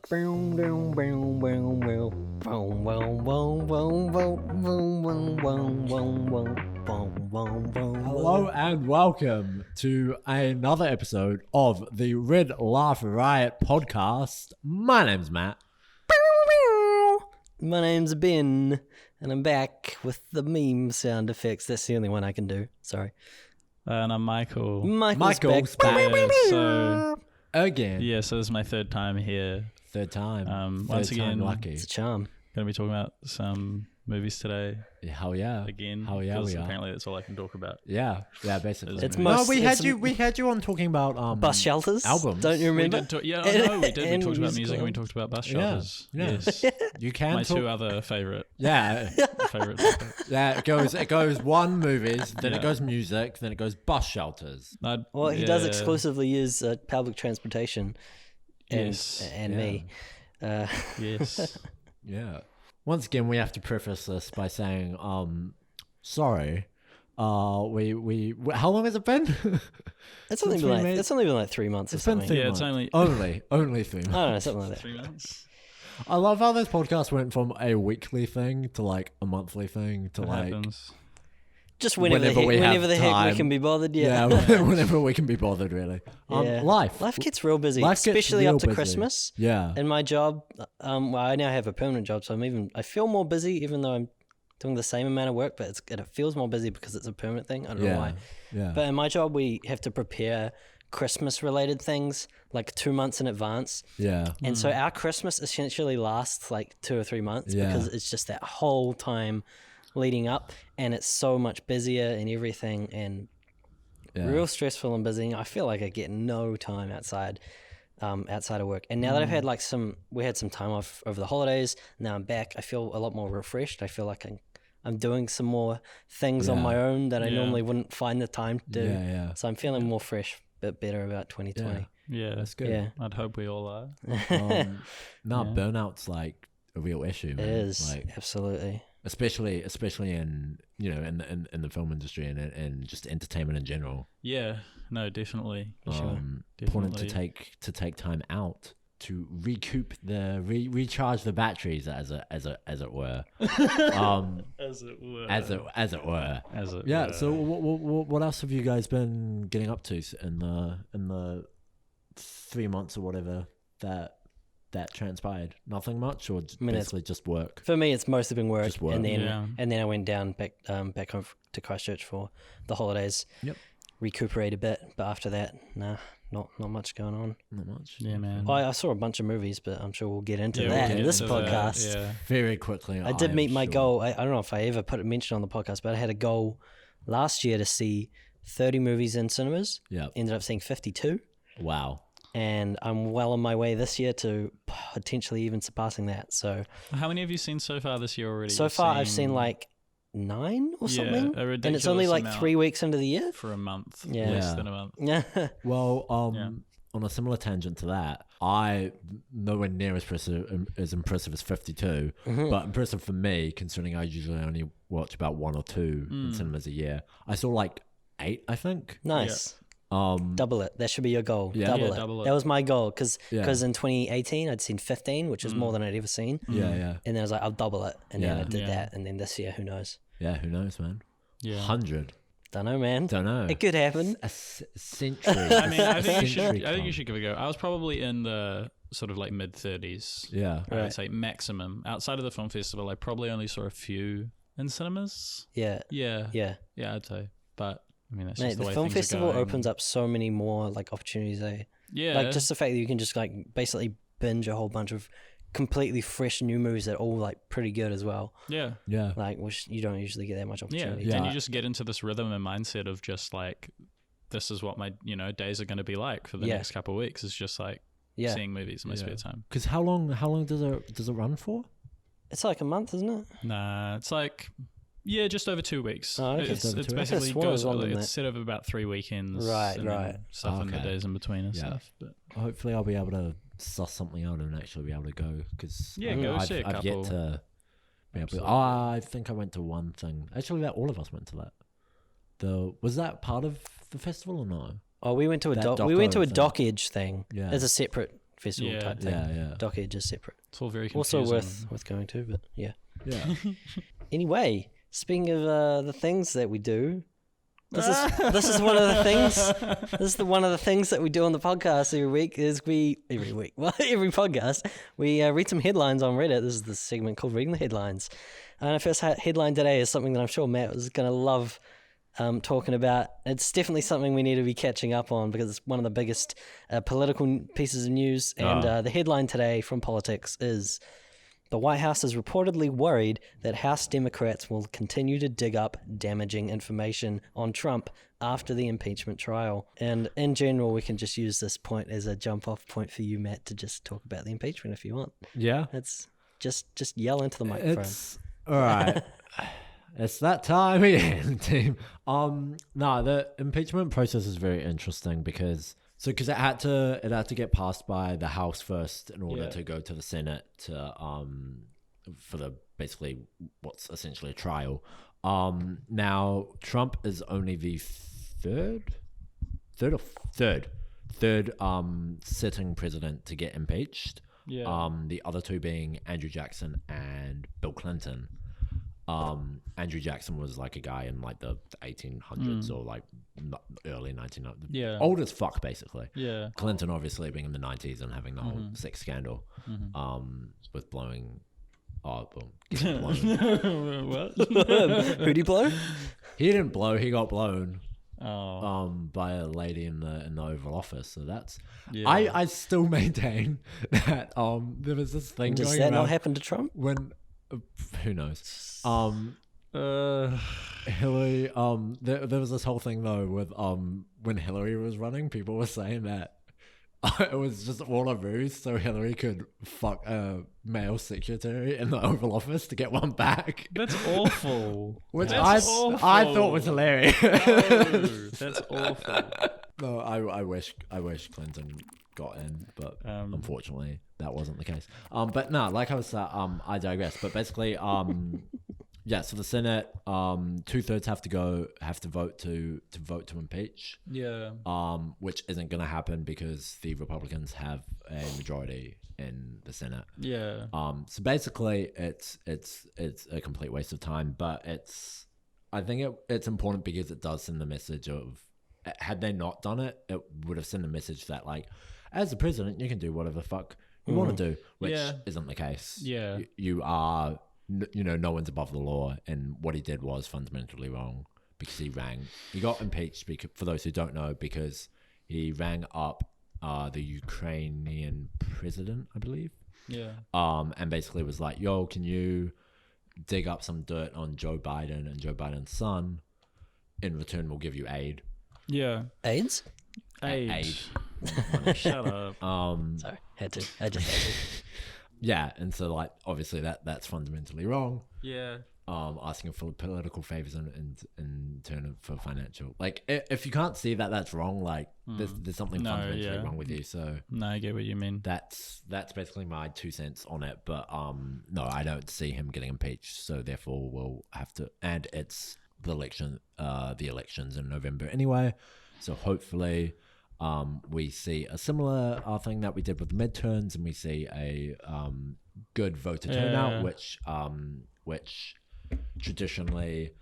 Hello and welcome to another episode of the RedLaughRiot podcast. My name's Matt. My name's Ben, and I'm back with the meme sound effects. That's the only one I can do. Sorry. And I'm Michael. Michael's back. Yeah, so Again. this is my third time here. Third time. Once Third time again, lucky. It's a charm. Going to be talking about some movies today. Yeah, hell yeah. Again. Hell yeah, because we are. apparently that's all I can talk about. Yeah, basically. It's no, most- we it's had you on talking about Bus shelters. albums. Don't you remember? We did we did. We talked And about music musical. and we talked about bus Yeah, shelters. yeah. Yes. You can My talk. two other favorite Yeah, topics. yeah. It goes one movies, then it Yeah. goes music, then it goes bus shelters. Well, he does exclusively use public transportation and Yes. me. Yes. Yeah. Once again, we have to preface this by saying, sorry. We how long has it been? It's only been like 3 months or It's been something. 3 Yeah, months. it's only 3 months. I don't know, something like that. 3 months. I love how this podcast went from a weekly thing to like a monthly thing to It like happens. Just whenever the heck we can be bothered. yeah, Yeah. whenever we can be bothered, really. Yeah. Life Gets real busy, Life gets especially real up to busy. Christmas. Yeah, And my job, well, I now have a permanent job, so I feel more busy, even though I'm doing the same amount of work, but it feels more busy because it's a permanent thing. I don't know why. yeah. But in my job, we have to prepare Christmas-related things like 2 months in advance. Yeah. And so our Christmas essentially lasts like 2 or 3 months because it's just that whole time leading up, and it's so much busier and everything, and real stressful and busy. I feel like I get no time outside of work. And now that I've had we had some time off over the holidays. Now I'm back. I feel a lot more refreshed. I feel like I'm doing some more things on my own that I normally wouldn't find the time to do. Yeah. So I'm feeling more fresh, bit better about 2020. Yeah. That's good. Yeah. I'd hope we all are. Burnout's like a real issue, man. It is, like, absolutely. especially in in the film industry and just entertainment in general. Yeah. No, definitely. Important to take time out to recoup recharge the batteries as it were. As it were. As it were. Yeah. So what else have you guys been getting up to in the 3 months or whatever that transpired? Nothing much, or basically just work? For me, it's mostly been work, Just work. and then I went down back home to Christchurch for the holidays. Yep. Recuperate a bit, but after that, not much going on. Not much. Yeah, man. Well, I saw a bunch of movies, but I'm sure we'll get into that in this podcast. Yeah. Very quickly. I did meet my goal. I don't know if I ever mentioned on the podcast, but I had a goal last year to see 30 movies in cinemas. Yeah. Ended up seeing 52. Wow. And I'm well on my way this year to potentially even surpassing that. So How many have you seen so far this year already? so far I've seen like 9 or something, a ridiculous and it's only like amount 3 weeks into the year. for a month. Yeah. Less than a month. Yeah. Well, on a similar tangent to that, I nowhere near as impressive as 52, but impressive for me considering I usually only watch about 1 or 2 in cinemas a year. I saw like 8, I think. Nice. Double it. That should be your goal. Yeah. Double Yeah, it. double it. That was my goal because Yeah. in 2018 I'd seen 15, which is more than I'd ever seen. Yeah. And then I was like, I'll double it, and then Yeah. I did Yeah. that, and then this year, who knows? Yeah. Who knows, man? Yeah. 100. Don't know, man. Don't know. It could happen. A century. I mean, I think century you should give it a go. I was probably in the sort of like mid 30s. Yeah. I would say maximum. Outside of the film festival, I probably only saw a few in cinemas. Yeah. Yeah, Yeah. I'd say. But I mean, that's Mate, just the the way film things festival are going. opens up so many more like opportunities. Yeah, Like just the fact that you can just like basically binge a whole bunch of completely fresh new movies that are all like pretty good as well. yeah. Yeah. Like which you don't usually get that much Yeah. opportunity. Yeah. And you just get into this rhythm and mindset of just like, this is what my days are going to be like for the next couple of weeks. It's just like seeing movies in my spare time. Because how long does it run for? It's like a month, isn't it? Nah, it's like just over 2 weeks. Oh, okay. It's Just over 2 weeks. basically I swore it was goes longer than it's that. set over about 3 weekends. Right, and then right. Stuff in the Okay. days in between and Yeah. stuff. But Hopefully, I'll be able to suss something out and actually be able to go. Because go see a I've yet couple. to be able to. Absolutely. I think I went to one thing. Actually, all of us went to that. Was that part of the festival or no? Oh, we went to a That we went to a doco dockage thing. Yeah. It's a separate festival type thing. Yeah. Dockhead just separate. It's all very confusing. Also worth going to, but yeah. Yeah. Anyway, speaking of the things that we do, this is one of the things. This is one of the things that we do on the podcast every week. Every podcast we read some headlines on Reddit. This is the segment called Reading the Headlines. And our first headline today is something that I'm sure Matt was going to love talking about. It's definitely something we need to be catching up on because it's one of the biggest political pieces of news. And the headline today from Politics is: the White House is reportedly worried that House Democrats will continue to dig up damaging information on Trump after the impeachment trial. And in general, we can just use this point as a jump-off point for you, Matt, to just talk about the impeachment if you want. Yeah. It's just yell into the microphone. All right. It's that time again, team. No, the impeachment process is very interesting because it had to get passed by the House first in order to go to the Senate to for the basically what's essentially a trial. Now Trump is only the third sitting president to get impeached. Yeah. The other two being Andrew Jackson and Bill Clinton. Andrew Jackson was like a guy in like the 1800s or like early 1900s. Yeah. Old as fuck, basically. Yeah. Clinton obviously being in the 90s and having the whole sex scandal with blowing. Oh, boom. What? Who'd he blow? He didn't blow. He got blown. Oh. By a lady in the Oval Office. So that's. Yeah. I still maintain that there was this thing. Does going that around not happen to Trump? When who knows? Hillary. There was this whole thing though with when Hillary was running, people were saying that it was just all a ruse so Hillary could fuck a male secretary in the Oval Office to get one back. That's awful. Which I thought was hilarious. No, that's awful. No, I wish Clinton got in, but unfortunately that wasn't the case. But no, like I was I digress. But basically, yeah. So the Senate, 2/3 have to vote to impeach. Yeah. Which isn't going to happen because the Republicans have a majority in the Senate. Yeah. So basically, it's a complete waste of time. But I think it's important because it does send the message of, had they not done it, it would have sent a message that like, as the president, you can do whatever the fuck you want to do, which isn't the case. Yeah. You are, no one's above the law, and what he did was fundamentally wrong because he got impeached, for those who don't know, because he rang up the Ukrainian president, I believe. Yeah. And basically was like, yo, can you dig up some dirt on Joe Biden and Joe Biden's son? In return, we'll give you aid. Yeah. AIDS? Aid. Shut up. Sorry, I just had to. Yeah, and so like obviously that's fundamentally wrong. Yeah. Asking for political favors in turn for financial. Like if you can't see that that's wrong, like there's something fundamentally wrong with you. So no, I get what you mean. That's basically my 2 cents on it. But no, I don't see him getting impeached. So therefore we'll have to, and it's the elections in November anyway. So hopefully we see a similar thing that we did with the midterms, and we see a good voter turnout, which traditionally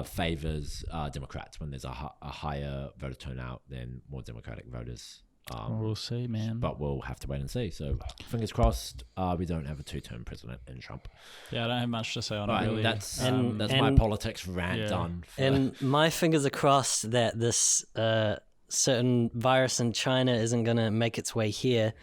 favors Democrats. When there's a higher voter turnout, then more Democratic voters. We'll see, man. But we'll have to wait and see. So fingers crossed, we don't have a 2-term president in Trump. Yeah, I don't have much to say on it. Really. That's my politics rant done. And my fingers are crossed that this certain virus in China isn't going to make its way here.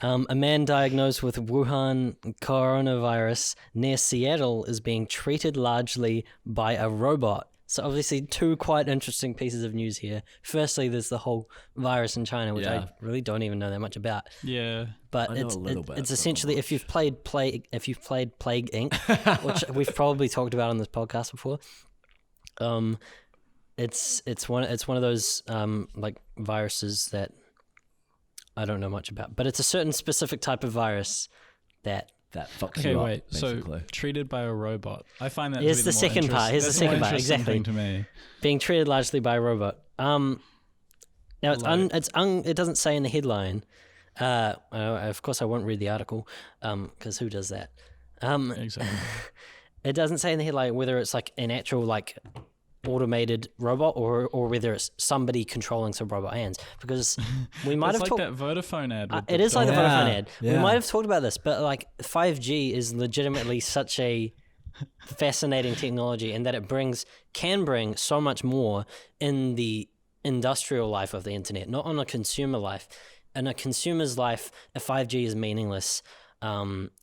A man diagnosed with Wuhan coronavirus near Seattle is being treated largely by a robot. So obviously 2 quite interesting pieces of news here. Firstly, there's the whole virus in China, which I really don't even know that much about. Yeah. But it's essentially, if you've played Plague Inc., which we've probably talked about on this podcast before, it's one of those like viruses that I don't know much about, but it's a certain specific type of virus that fucks you up. Basically. So treated by a robot. I find that. Here's the second part. Exactly. To me. Being treated largely by a robot. Now it doesn't say in the headline, Of course, I won't read the article because who does that? Exactly. It doesn't say in the headline whether it's like an actual like automated robot or whether it's somebody controlling some robot hands, because we might have like talked that Vodafone ad. it is like the Vodafone ad. Yeah. We might have talked about this, but like 5G is legitimately such a fascinating technology, and that it can bring so much more in the industrial life of the internet, not on a consumer life. In a consumer's life, a 5G is meaningless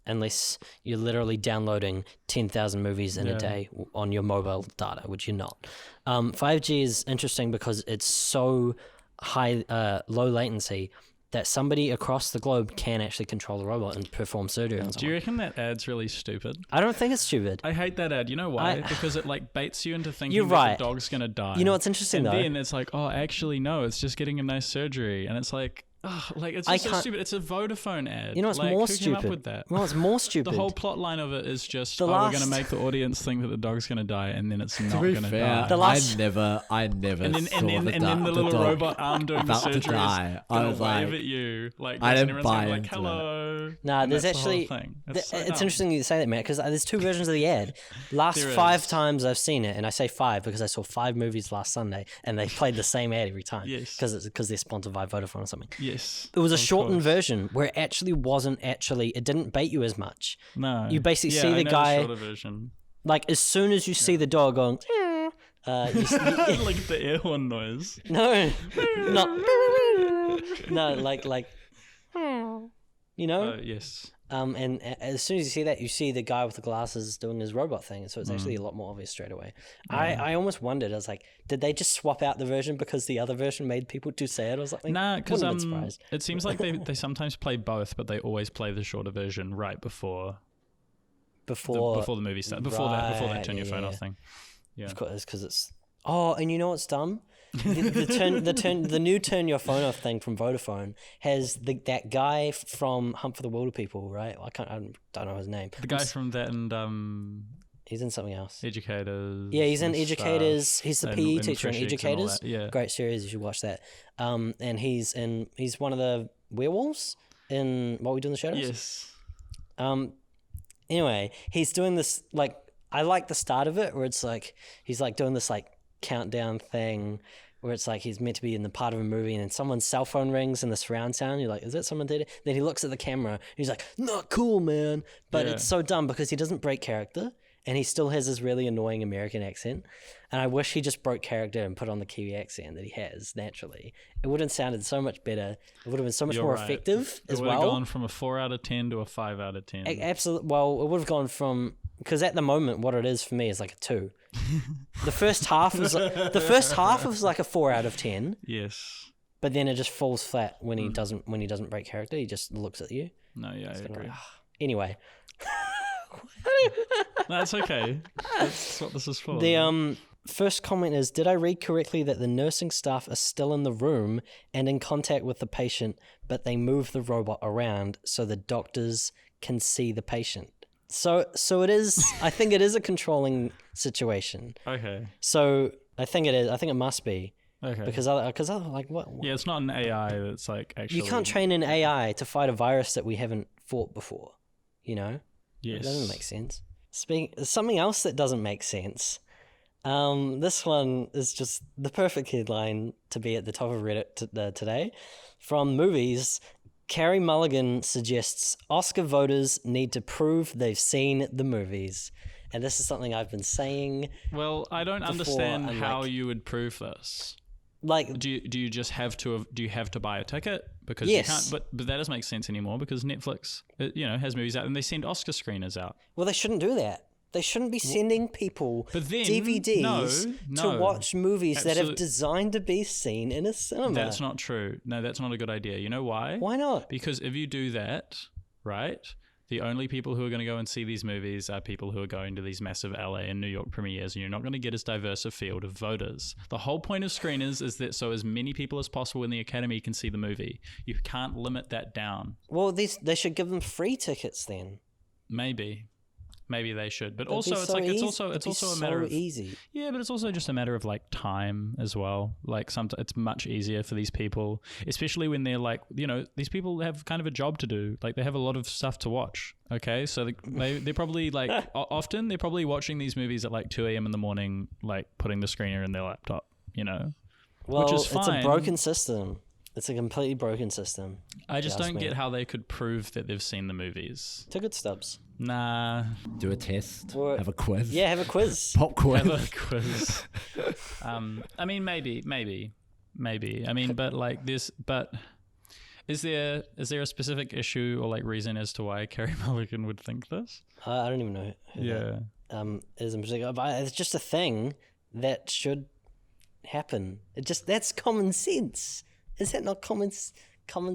unless you're literally downloading 10,000 movies in a day on your mobile data, which you're not. 5G is interesting because it's so high, low latency that somebody across the globe can actually control the robot and perform surgery on someone. Do you reckon that ad's really stupid? I don't think it's stupid. I hate that ad. You know why? Because it like baits you into thinking You're that right. the dog's gonna die. You know what's interesting and though? then it's like, oh, actually no, it's just getting a nice surgery, and it's like, like it's just so stupid. It's a Vodafone ad. You know what's like, more who stupid? Came up with that? Well, it's more stupid. The whole plot line of it is just, we're going to make the audience think that the dog's going to die, and then it's not going to die. I never and then the little robot arm doing the surgery is going to wave at you. Like, I didn't everyone's buy gonna be into like, hello. Nah, there's that's actually... the whole thing. It's interesting you say that, Matt, because there's two versions of the ad. Last 5 times I've seen it, and I say 5 because I saw 5 movies last Sunday, and they played the same ad every time. Yes. Because they're sponsored by Vodafone or something. Yes. It was a shortened version where it actually it didn't bait you as much. No. You basically see the guy... The shorter version. Like, as soon as you see the dog going... like the air horn noise. No. Not... No, like... You know? Yes. And as soon as you see that, you see the guy with the glasses doing his robot thing. So it's actually a lot more obvious straight away. I almost wondered, I was like, did they just swap out the version because the other version made people too sad or something? Nah, because it seems like they sometimes play both, but they always play the shorter version right before the movie starts. Before that turn your phone off thing. Yeah. Of course, because it's... Oh, and you know what's dumb? The new turn your phone off thing from Vodafone has that guy from Hunt for the Wilder People, right? I don't know his name. The guy from that and he's in something else. Educators. Yeah, he's in Educators. He's the PE teacher in Educators. Yeah, great series. You should watch that. And he's one of the werewolves in What We Do in the Shadows. Yes. Anyway, he's doing this, like, I like the start of it where it's like he's like doing this like countdown thing where it's like he's meant to be in the part of a movie and then someone's cell phone rings and the surround sound, you're like, is that someone did it? Then he looks at the camera, he's like, not cool, man. But it's so dumb because he doesn't break character and he still has this really annoying American accent. And I wish he just broke character and put on the Kiwi accent that he has naturally. It would have sounded so much better. It would have been so much more effective as well. It would have gone from a 4 out of 10 to a 5 out of 10. Absolutely. Well, it would have gone from... Because at the moment, what it is for me is like a 2. The first half was like a 4 out of 10. Yes. But then it just falls flat when he doesn't break character. He just looks at you. No, yeah, I agree. Anyway. That's okay. That's what this is for. The first comment is, did I read correctly that the nursing staff are still in the room and in contact with the patient, but they move the robot around so the doctors can see the patient? So it is. I think it is a controlling situation. Okay. So I think it is. I think it must be. Okay. Because like what? Yeah, it's not an AI that's like actually. You can't train an AI to fight a virus that we haven't fought before. You know. Yes. It doesn't make sense. Something else that doesn't make sense. This one is just the perfect headline to be at the top of Reddit today. From Movies, Carey Mulligan suggests Oscar voters need to prove they've seen the movies. And this is something I've been saying. Well, I don't understand how you would prove this. Like, do you just have to buy a ticket? Because yes. You can't, but that doesn't make sense anymore because Netflix, has movies out and they send Oscar screeners out. Well, they shouldn't do that. They shouldn't be sending people DVDs to watch movies that have designed to be seen in a cinema. That's not true. No, that's not a good idea. You know why? Why not? Because if you do that, right, the only people who are going to go and see these movies are people who are going to these massive LA and New York premieres, and you're not going to get as diverse a field of voters. The whole point of screeners is that so as many people as possible in the Academy can see the movie. You can't limit that down. Well, they should give them free tickets then. Maybe maybe they should. But It'd also, be it's so like easy. it's also a so matter of easy. Yeah, but it's also just a matter of like time as well. Like it's much easier for these people, especially when they're like, these people have kind of a job to do. Like they have a lot of stuff to watch. Okay, so they're probably like often they're probably watching these movies at like 2 a.m. in the morning, like putting the screener in their laptop. Well, which is fine. It's a broken system. It's a completely broken system. I just don't get how they could prove that they've seen the movies. Ticket stubs. Nah. Do a test. Or- have a quiz. Yeah, have a quiz. Pop quiz. Have a quiz. I mean, maybe. I mean, but is there a specific issue or like reason as to why Carey Mulligan would think this? I don't even know who that is in particular. But it's just a thing that should happen. That's common sense. Is that not common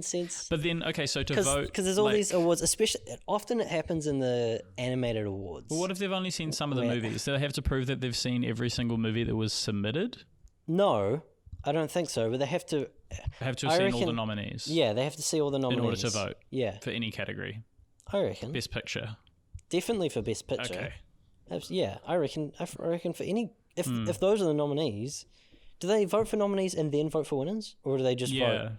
sense? But then, okay, so to vote... Because there's all these awards, especially... Often it happens in the animated awards. Well, what if they've only seen some of the movies? Do they have to prove that they've seen every single movie that was submitted? No, I don't think so. But they have to... Have to have seen all the nominees? Yeah, they have to see all the nominees. In order to vote? Yeah. For any category? I reckon. Best Picture? Definitely for Best Picture. Okay. Yeah, I reckon for any... If those are the nominees... Do they vote for nominees and then vote for winners? Or do they just vote?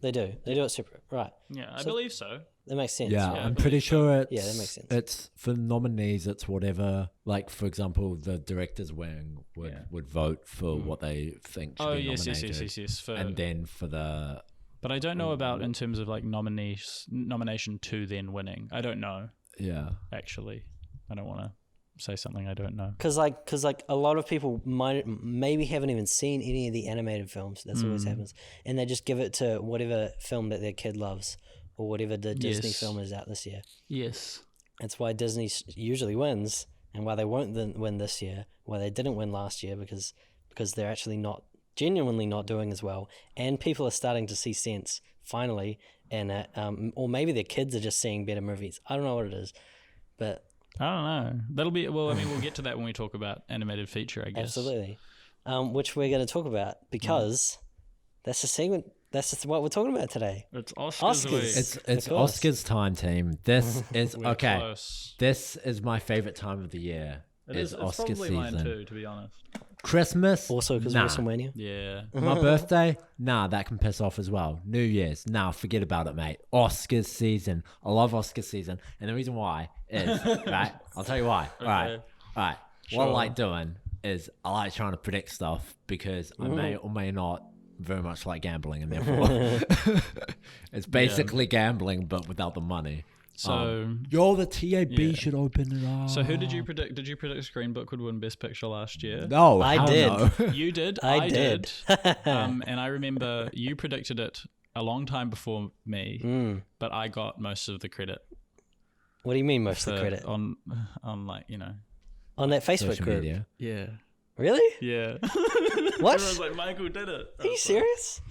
They do. They do it separate. Right. Yeah, I believe so. That makes sense. Yeah, right? I'm pretty sure it's... Yeah, that makes sense. It's for nominees, it's whatever... Like, for example, the director's wing would vote for what they think should be nominated. Yes. And then for the... But I don't know about in terms of like nomination to then winning. I don't know. Yeah. Actually. I don't want to say something I don't know. Because a lot of people maybe haven't even seen any of the animated films. That's always happens, and they just give it to whatever film that their kid loves or whatever the Disney film is out this year. Yes, that's why Disney usually wins, and why they won't win this year. Why they didn't win last year because they're actually genuinely not doing as well, and people are starting to see sense finally, and or maybe their kids are just seeing better movies. I don't know what it is, but. I don't know. That'll be... Well, I mean, we'll get to that when we talk about animated feature, I guess. Absolutely. Which we're going to talk about because that's the segment... That's just what we're talking about today. It's Oscars week. It's Oscars time, team. This is... okay. Close. This is my favourite time of the year. It's Oscar probably season. mine too, to be honest. Christmas? Also because WrestleMania? Yeah. My birthday? Nah, that can piss off as well. New Year's? Nah, forget about it, mate. Oscars season. I love Oscars season. And the reason why is, right? I'll tell you why. Okay. All right. Sure. What I like doing is I like trying to predict stuff because I may or may not very much like gambling, and therefore it's basically gambling but without the money. So the TAB should open it up. So who did you predict? Did you predict Green Book would win Best Picture last year? No, I did. No. You did. I did. And I remember you predicted it a long time before me, but I got most of the credit. What do you mean most of the credit? On like, on that Facebook Social group? media. Yeah. Really? Yeah. What? Everyone's like, Michael did it. Are you serious?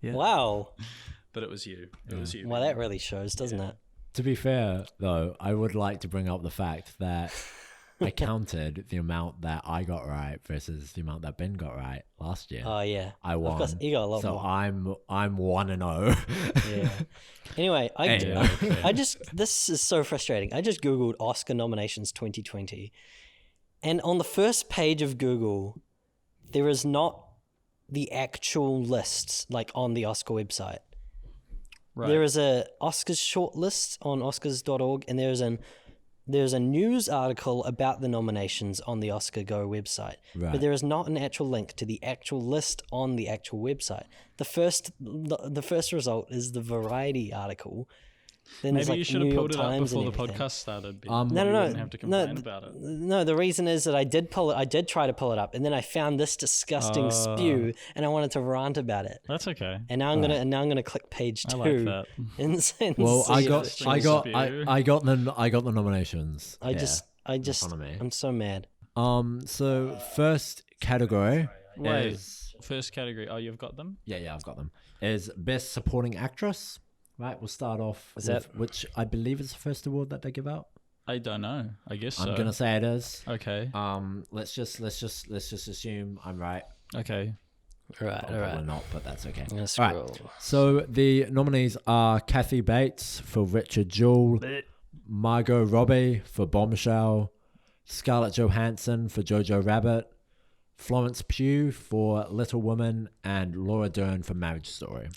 Yeah. Wow. But it was you. It was you. Well, that really shows, doesn't it? To be fair, though, I would like to bring up the fact that I counted the amount that I got right versus the amount that Ben got right last year. Oh yeah, I won. Of course, you got a lot so more. I'm 1-0. Yeah. Anyway, this is so frustrating. I just googled Oscar nominations 2020, and on the first page of Google, there is not the actual lists like on the Oscar website. Right. There is a Oscars short list on Oscars.org, and there's a news article about the nominations on the Oscar Go website. Right. But there is not an actual link to the actual list on the actual website. The first result is the Variety article. Then Maybe you should have pulled it up Times before and the everything. podcast started. No. You wouldn't have to complain about it. No, the reason is that I did try to pull it up, and then I found this disgusting spew, and I wanted to rant about it. That's okay. And now I'm gonna click page 2. I like that. And Well, see I if got it's I got spew. I got the nominations. I just front of me. I'm so mad. So first category Wait. is First category. Oh, you've got them? yeah, I've got them. Is Best Supporting Actress. Right, we'll start off with which I believe is the first award that they give out. I don't know. I guess so. I'm gonna say it is. Okay. Let's just assume I'm right. Okay. All right. Probably not, but that's okay. I'm gonna All scroll. right. So the nominees are Kathy Bates for Richard Jewell, Margot Robbie for Bombshell, Scarlett Johansson for Jojo Rabbit, Florence Pugh for Little Women, and Laura Dern for Marriage Story.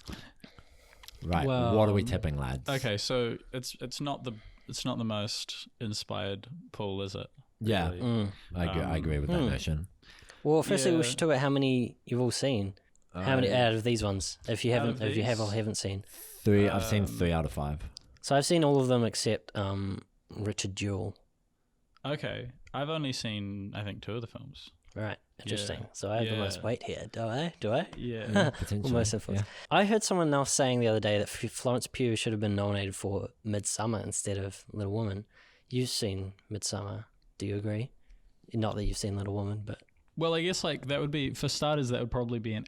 Right. Well, what are we tipping, lads? Okay, so it's not the most inspired pool, is it? Yeah. Really? I agree with that notion. Well, firstly, we should talk about how many you've all seen. How many out of these ones? If you have or haven't seen. 3. I've seen 3 out of 5. So I've seen all of them except Richard Jewell. Okay, I've only seen I think 2 of the films. Right, interesting. So I have the most weight here. Do I? Yeah, Potentially. Almost influence. Yeah. I heard someone else saying the other day that Florence Pugh should have been nominated for Midsummer instead of Little Woman. You've seen Midsummer. Do you agree? Not that you've seen Little Woman, but... Well, I guess like that would be, for starters, that would probably be an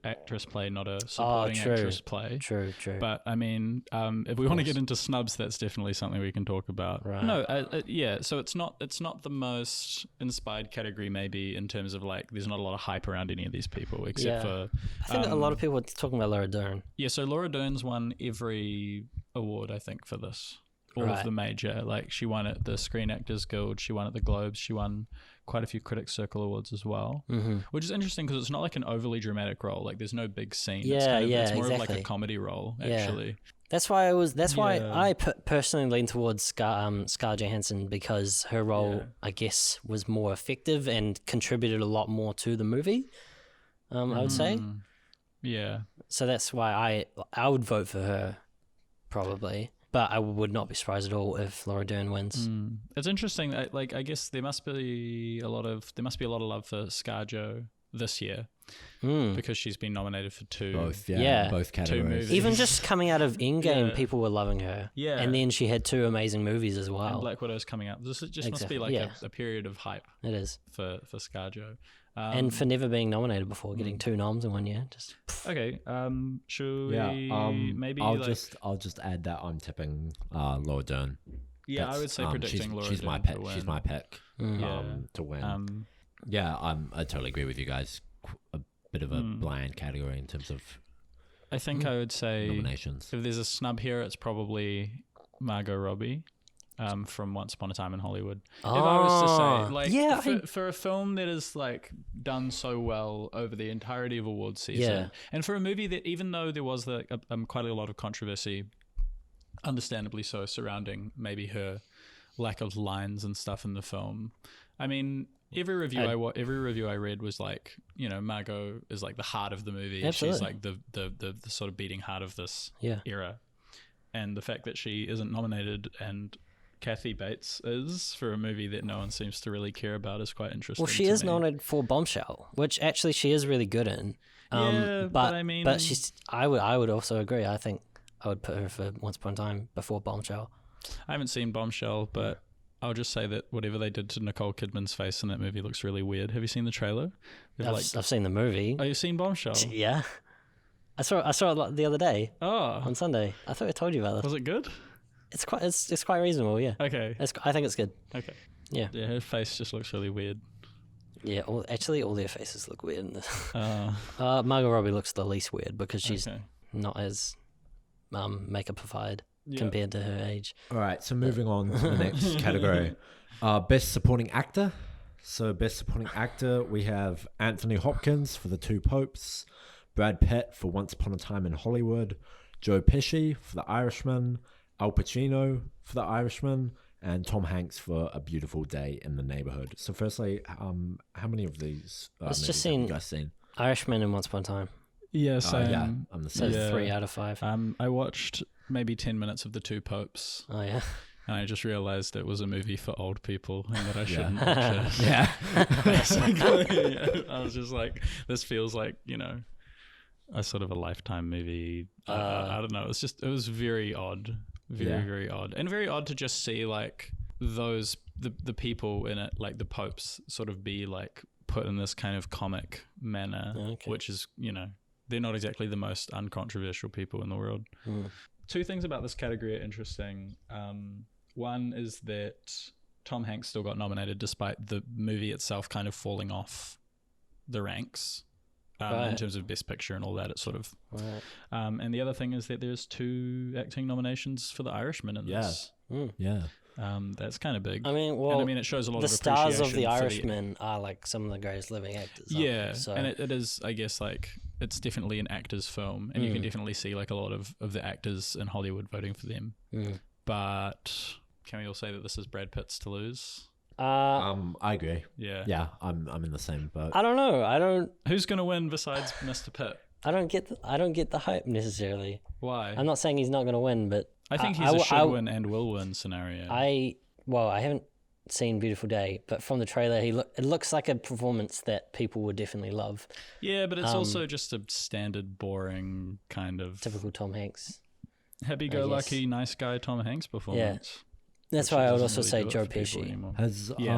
actress play, not a supporting actress play. True. But I mean, if we want to get into snubs, that's definitely something we can talk about. Right. No, yeah. So it's not the most inspired category, maybe, in terms of like there's not a lot of hype around any of these people, except for I think a lot of people are talking about Laura Dern. Yeah, so Laura Dern's won every award, I think, for this. All of the major, like she won at the Screen Actors Guild, she won at the Globes, she won quite a few Critics Circle awards as well, which is interesting because it's not like an overly dramatic role. Like there's no big scene. It's more of like a comedy role, actually. That's why I personally lean towards Scarlett Johansson, because her role, I guess, was more effective and contributed a lot more to the movie. I would say. Yeah. So that's why I would vote for her, probably. But I would not be surprised at all if Laura Dern wins. It's interesting. Like, I guess there must be a lot of love for ScarJo this year because she's been nominated for 2. Both categories. 2 movies. Even just coming out of Endgame, people were loving her. Yeah, and then she had 2 amazing movies as well. And Black Widow's coming up. This just must be like a period of hype. It is for ScarJo. And for never being nominated before, getting 2 noms in 1 year. Just okay. Should we maybe I'll just add that I'm tipping Laura Dern. Yeah, I would say predicting Laura Dern. She's my pick. She's my pick to win. I totally agree with you guys. A bit of a bland category in terms of. I think I would say nominations. If there's a snub here, it's probably Margot Robbie. From Once Upon a Time in Hollywood. If I was to say, like, for a film that is like done so well over the entirety of awards season, and for a movie that, even though there was quite a lot of controversy, understandably so, surrounding maybe her lack of lines and stuff in the film. I mean, every review I read was like, Margot is like the heart of the movie. Absolutely. She's like the sort of beating heart of this era, and the fact that she isn't nominated and Kathy Bates is for a movie that no one seems to really care about is quite interesting. Well, she is nominated for Bombshell, which actually she is really good in. But I mean, she's. I would also agree. I think I would put her for Once Upon a Time before Bombshell. I haven't seen Bombshell, but I'll just say that whatever they did to Nicole Kidman's face in that movie looks really weird. Have you seen the trailer? I've seen the movie. Oh, you've seen Bombshell? Yeah. I saw it the other day. Oh, on Sunday. I thought I told you about this. Was it good? It's quite reasonable, yeah. Okay. I think it's good. Okay. Yeah. Yeah, her face just looks really weird. Yeah, all their faces look weird in this. Margot Robbie looks the least weird because she's not as makeup-ified compared to her age. All right, so moving on to the next category. Best Supporting Actor. So Best Supporting Actor, we have Anthony Hopkins for The Two Popes, Brad Pitt for Once Upon a Time in Hollywood, Joe Pesci for The Irishman, Al Pacino for The Irishman, and Tom Hanks for A Beautiful Day in the Neighborhood. So firstly, how many of these I've just seen, have you guys seen? Irishman and Once Upon a Time. Yeah, same. I'm the same. So 3 out of 5. I watched maybe 10 minutes of The Two Popes. Oh, yeah. And I just realized it was a movie for old people and that I shouldn't watch it. Yeah. Basically, I was just like, this feels like, a sort of a Lifetime movie. I don't know. It was very odd. Very odd. And very odd to just see like the people in it, like the popes, sort of be like put in this kind of comic manner, which is, they're not exactly the most uncontroversial people in the world. 2 things about this category are interesting. One is that Tom Hanks still got nominated despite the movie itself kind of falling off the ranks. in terms of Best Picture and all that. It's sort of... Right. And the other thing is that there's 2 acting nominations for The Irishman in this. Yeah. That's kind of big. I mean, well, and I mean, it shows a lot the of stars of appreciation The for Irishman are like some of the greatest living actors. aren't Yeah, they? So, and it is, I guess, like, it's definitely an actor's film, and you can definitely see like a lot of the actors in Hollywood voting for them. But can we all say that this is Brad Pitt's to lose? I agree. Yeah. Yeah, I'm in the same boat. I don't know. Who's gonna win besides Mr. Pitt? I don't get the hype necessarily. Why? I'm not saying he's not going to win, but I think he's a should win and will win scenario. I haven't seen Beautiful Day, but from the trailer, it looks like a performance that people would definitely love. Yeah, but it's also just a standard, boring kind of typical Tom Hanks, happy-go-lucky, nice guy Tom Hanks performance. Yeah. That's why I would also say Joe Pesci.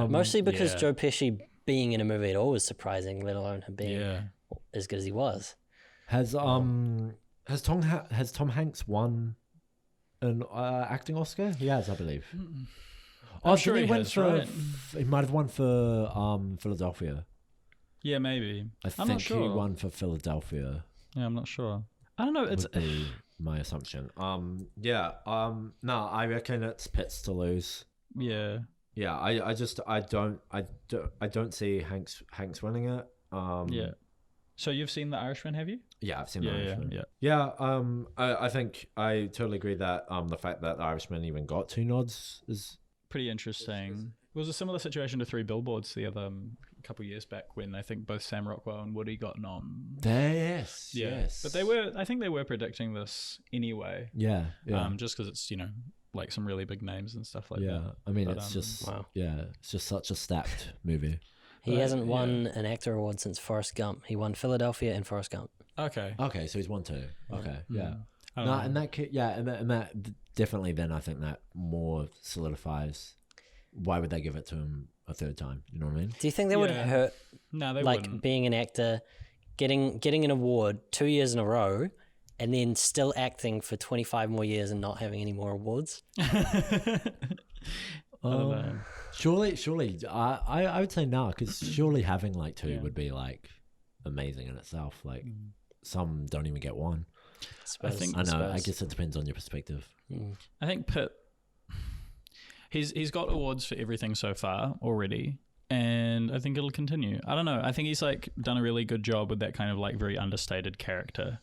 Mostly because Joe Pesci being in a movie at all was surprising, let alone him being as good as he was. Has Tom Hanks won an acting Oscar? He has, I believe. I'm sure he has, right? He might have won for Philadelphia. Yeah, maybe. I'm not sure. He won for Philadelphia. Yeah, I'm not sure. I don't know. It's would be my assumption. No, I reckon it's Pitt's to lose. Yeah. Yeah, I don't see Hanks winning it. Yeah. So you've seen The Irishman, have you? Yeah, I've seen The Irishman. Yeah. I think I totally agree that the fact that The Irishman even got 2 nods is pretty interesting. It was a similar situation to 3 Billboards the other couple of years back when I think both Sam Rockwell and Woody got nom. Yes. But I think they were predicting this anyway. Yeah. Just because it's, like some really big names and stuff like that. Yeah, I mean, it's just it's just such a stacked movie. He hasn't won an actor award since Forrest Gump. He won Philadelphia and Forrest Gump. Okay, so he's won 2. Okay, yeah. No, and that definitely then I think that more solidifies why would they give it to him a 3rd time? You know what I mean? Do you think that would hurt? No, they like wouldn't. Being an actor, getting an award 2 years in a row, and then still acting for 25 more years and not having any more awards? Surely, I would say no, because surely having like 2 would be like amazing in itself. Like some don't even get 1. I guess it depends on your perspective. I think Pitt, he's got awards for everything so far already, and I think it'll continue. I don't know. I think he's like done a really good job with that kind of like very understated character.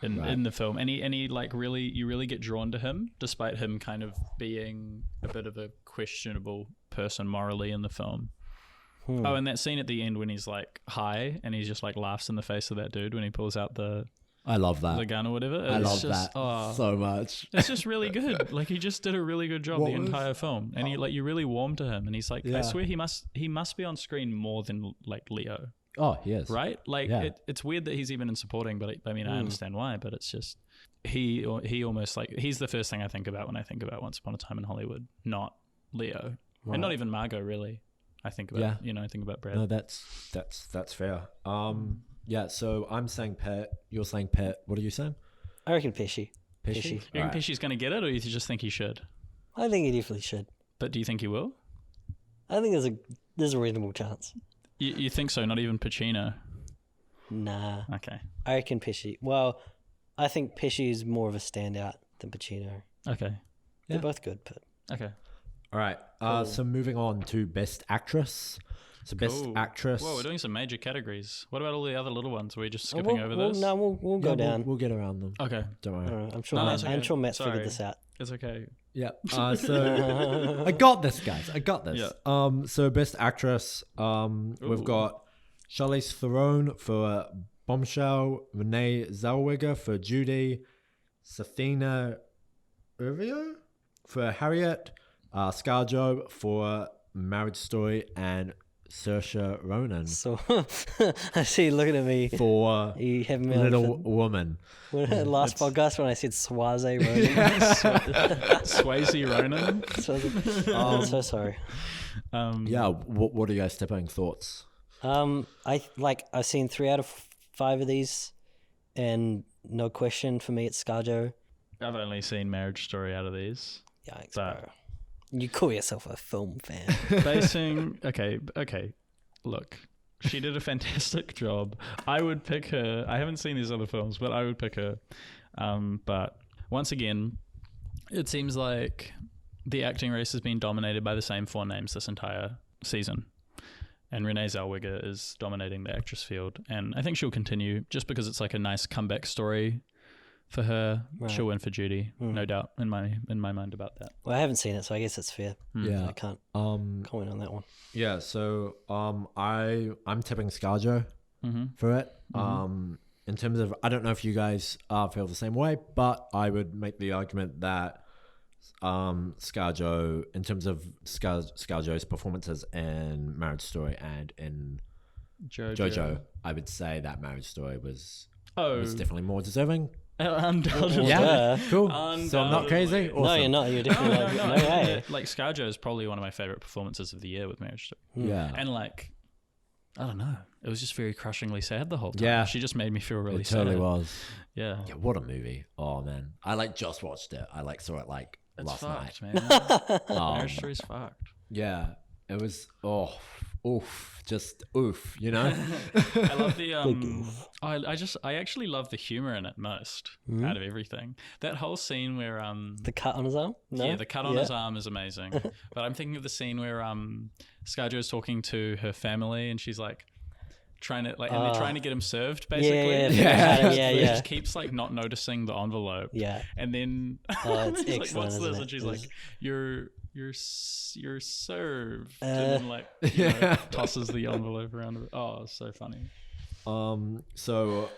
In the film, and he like you really get drawn to him despite him kind of being a bit of a questionable person morally in the film. Oh, and that scene at the end when he's like high and he just like laughs in the face of that dude when he pulls out the gun or whatever. I love that so much. It's just really good. Like he just did a really good job the entire film, and you really warm to him, and he's like, I swear he must be on screen more than like Leo. Oh, he is. Right? Like, it's weird that he's even in supporting, but I mean, I understand why, but it's just, he almost like, he's the first thing I think about when I think about Once Upon a Time in Hollywood, not Leo. Right. And not even Margot, really. I think about, I think about Brad. No, that's fair. So I'm saying Pitt, you're saying Pitt. What are you saying? I reckon Pesci. Pesci? You think Pesci's going to get it, or you just think he should? I think he definitely should. But do you think he will? I think there's a reasonable chance. You think so? Not even Pacino? Nah. Okay. I reckon Pesci. Well, I think Pesci is more of a standout than Pacino. Okay. They're both good, but... Okay. All right. So moving on to Best Actress. So Best Actress... Whoa, we're doing some major categories. What about all the other little ones? Are we just skipping over those? No, we'll go down. We'll get around them. Okay. Don't worry. I'm sure Matt's figured this out. It's okay. Yeah. So I got this, guys. I got this. Yeah. So Best Actress, we've got Charlize Theron for Bombshell, Renee Zellweger for Judy, Safina Urvio for Harriet, ScarJo for Marriage Story, and Saoirse Ronan. So I see you looking at me for you have me Little Woman. Last podcast when I said Swaze Ronan. Swayze Ronan. I'm so sorry. What are your stepping thoughts? I've seen 3 out of 5 of these, and no question for me it's ScarJo. I've only seen Marriage Story out of these. Yikes, bro. You call yourself a film fan. Okay. Look, She did a fantastic job. I would pick her. I haven't seen these other films, but I would pick her. But once again, it seems like the acting race has been dominated by the same 4 names this entire season. And Renee Zellweger is dominating the actress field. And I think she'll continue just because it's like a nice comeback story for her. Right. She'll win for Judy, no doubt in my mind about that. Well, I haven't seen it, so I guess it's fair. Yeah. I can't comment on that one. Yeah, so I'm tipping ScarJo for it. In terms of, I don't know if you guys feel the same way, but I would make the argument that ScarJo, in terms of ScarJo's performances in Marriage Story and in Jojo, I would say that Marriage Story was definitely more deserving. Undoubtedly. Yeah, cool. So I'm not crazy? Awesome. No, you're not. You're definitely no way. Like ScarJo is probably one of my favorite performances of the year with Marriage Story. Yeah. And like, I don't know. It was just very crushingly sad the whole time. Yeah. She just made me feel really sad. It totally was. Yeah. Yeah, what a movie. Oh, man. I just watched it. I saw it last fucked, night. Man. Marriage Story's fucked. Yeah. It was, just oof, you know? I love the I actually love the humor in it most out of everything. That whole scene where the cut on his arm? No? Yeah, the cut on his arm is amazing. But I'm thinking of the scene where ScarJo's talking to her family and she's like trying to and they're trying to get him served basically. Yeah. She keeps like not noticing the envelope. Yeah. And then it's he's excellent, like, what's this? it? And she's like, you're served. Yeah. And then tosses the envelope around. Oh, it's so funny. So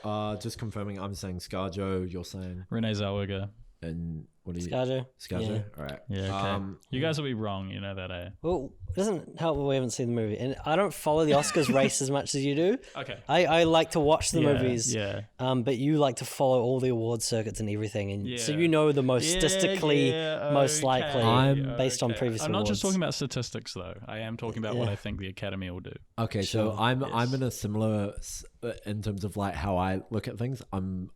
just confirming, I'm saying ScarJo, you're saying Renee Zellweger. And what are you? ScarJo. Yeah. All right. Yeah. Okay. You guys will be wrong. You know that, eh? Well, it doesn't help that we haven't seen the movie, and I don't follow the Oscars race as much as you do. Okay. I like to watch the movies. Yeah. But you like to follow all the award circuits and everything, and so you know the most statistically most likely based on previous. I'm not awards. just talking about statistics though. I am talking about what I think the Academy will do. Okay, so I'm in a similar in terms of like how I look at things.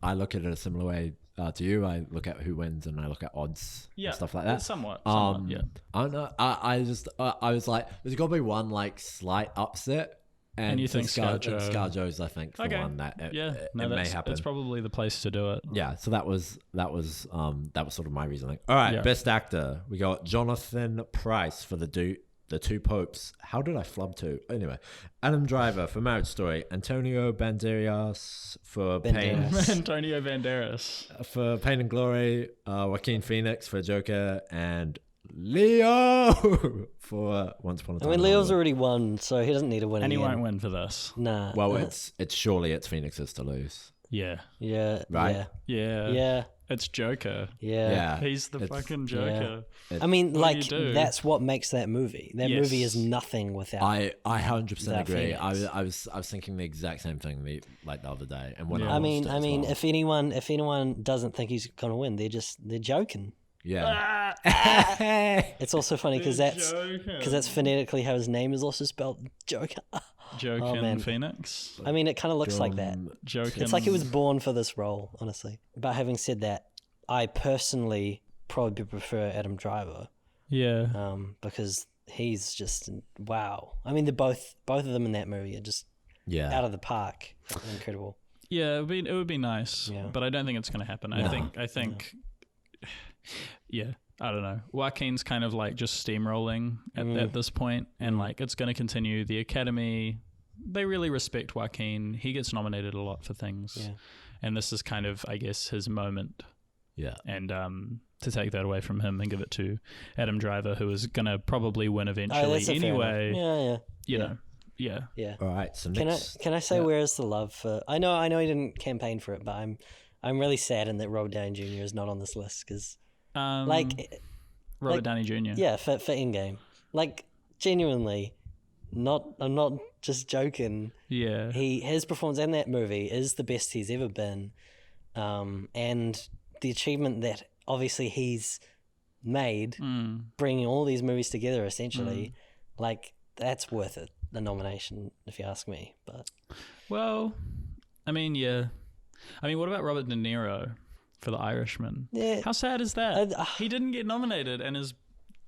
I look at it a similar way to you. I look at who wins and I look at odds and stuff like that. Somewhat, yeah. I don't know. I was like, there's got to be one like slight upset. And you think ScarJo's, I think, the one that it may happen. It's probably the place to do it. Yeah, so that was sort of my reasoning. All right, best actor. We got Jonathan Pryce for the Two Popes. How did I flub to? Anyway, Adam Driver for Marriage Story. Antonio Banderas for Pain. Antonio Banderas for Pain and Glory. Joaquin Phoenix for Joker, and Leo for Once Upon a Time. I mean, Leo's already won, so he doesn't need to win. And again. he won't win for this. Nah. Well, it's Phoenix's to lose. Yeah. Yeah. Right? Yeah. It's Joker. Yeah. He's the fucking Joker. Yeah. I mean, that's what makes that movie. That movie is nothing without. I 100% agree. Phoenix. I was thinking the exact same thing the other day. And when I mean, if anyone doesn't think he's gonna win, they're joking. Yeah. It's also funny because that's phonetically how his name is also spelled. Joker. Joaquin Phoenix. I mean, it kind of looks like that. Joaquin. It's like he was born for this role, honestly. But having said that, I personally probably prefer Adam Driver. Yeah. Because he's just wow. I mean, they're both of them in that movie are just out of the park. Incredible. Yeah, it would be nice. Yeah. But I don't think it's going to happen. No. I think. Yeah. I don't know. Joaquin's kind of like just steamrolling at this point, and like it's going to continue. The Academy, they really respect Joaquin. He gets nominated a lot for things, and this is kind of, I guess, his moment. Yeah. And to take that away from him and give it to Adam Driver, who is going to probably win eventually anyway. You know. Yeah. All right. So next, can I say where's the love for? I know he didn't campaign for it, but I'm really saddened that Robert Downey Jr. is not on this list because. Robert Downey Jr. Yeah, for Endgame. Like, genuinely, I'm not just joking. Yeah. His performance in that movie is the best he's ever been. And the achievement that obviously he's made, bringing all these movies together essentially, like, that's worth it, the nomination, if you ask me. But well, I mean, yeah. I mean, what about Robert De Niro? For The Irishman. Yeah. How sad is that? He didn't get nominated and his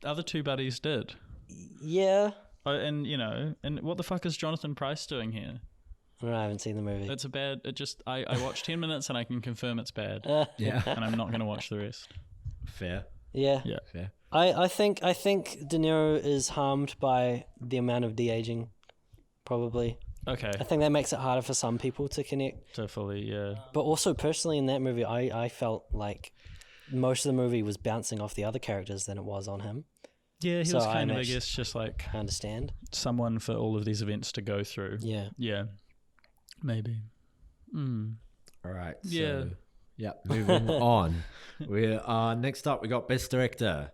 other two buddies did. Yeah. And and what the fuck is Jonathan Pryce doing here? I haven't seen the movie. It's a bad. I watched 10 minutes and I can confirm it's bad. Yeah. And I'm not going to watch the rest. Fair. Yeah. Fair. I think De Niro is harmed by the amount of de-aging, probably. Okay. I think that makes it harder for some people to connect. So fully, yeah. But also personally in that movie, I felt like most of the movie was bouncing off the other characters than it was on him. Yeah, he was kind of, I guess, just like I understand. someone for all of these events to go through. Yeah. Yeah. Maybe. All right. Yeah. So, yeah. Moving on. We next up we got Best Director.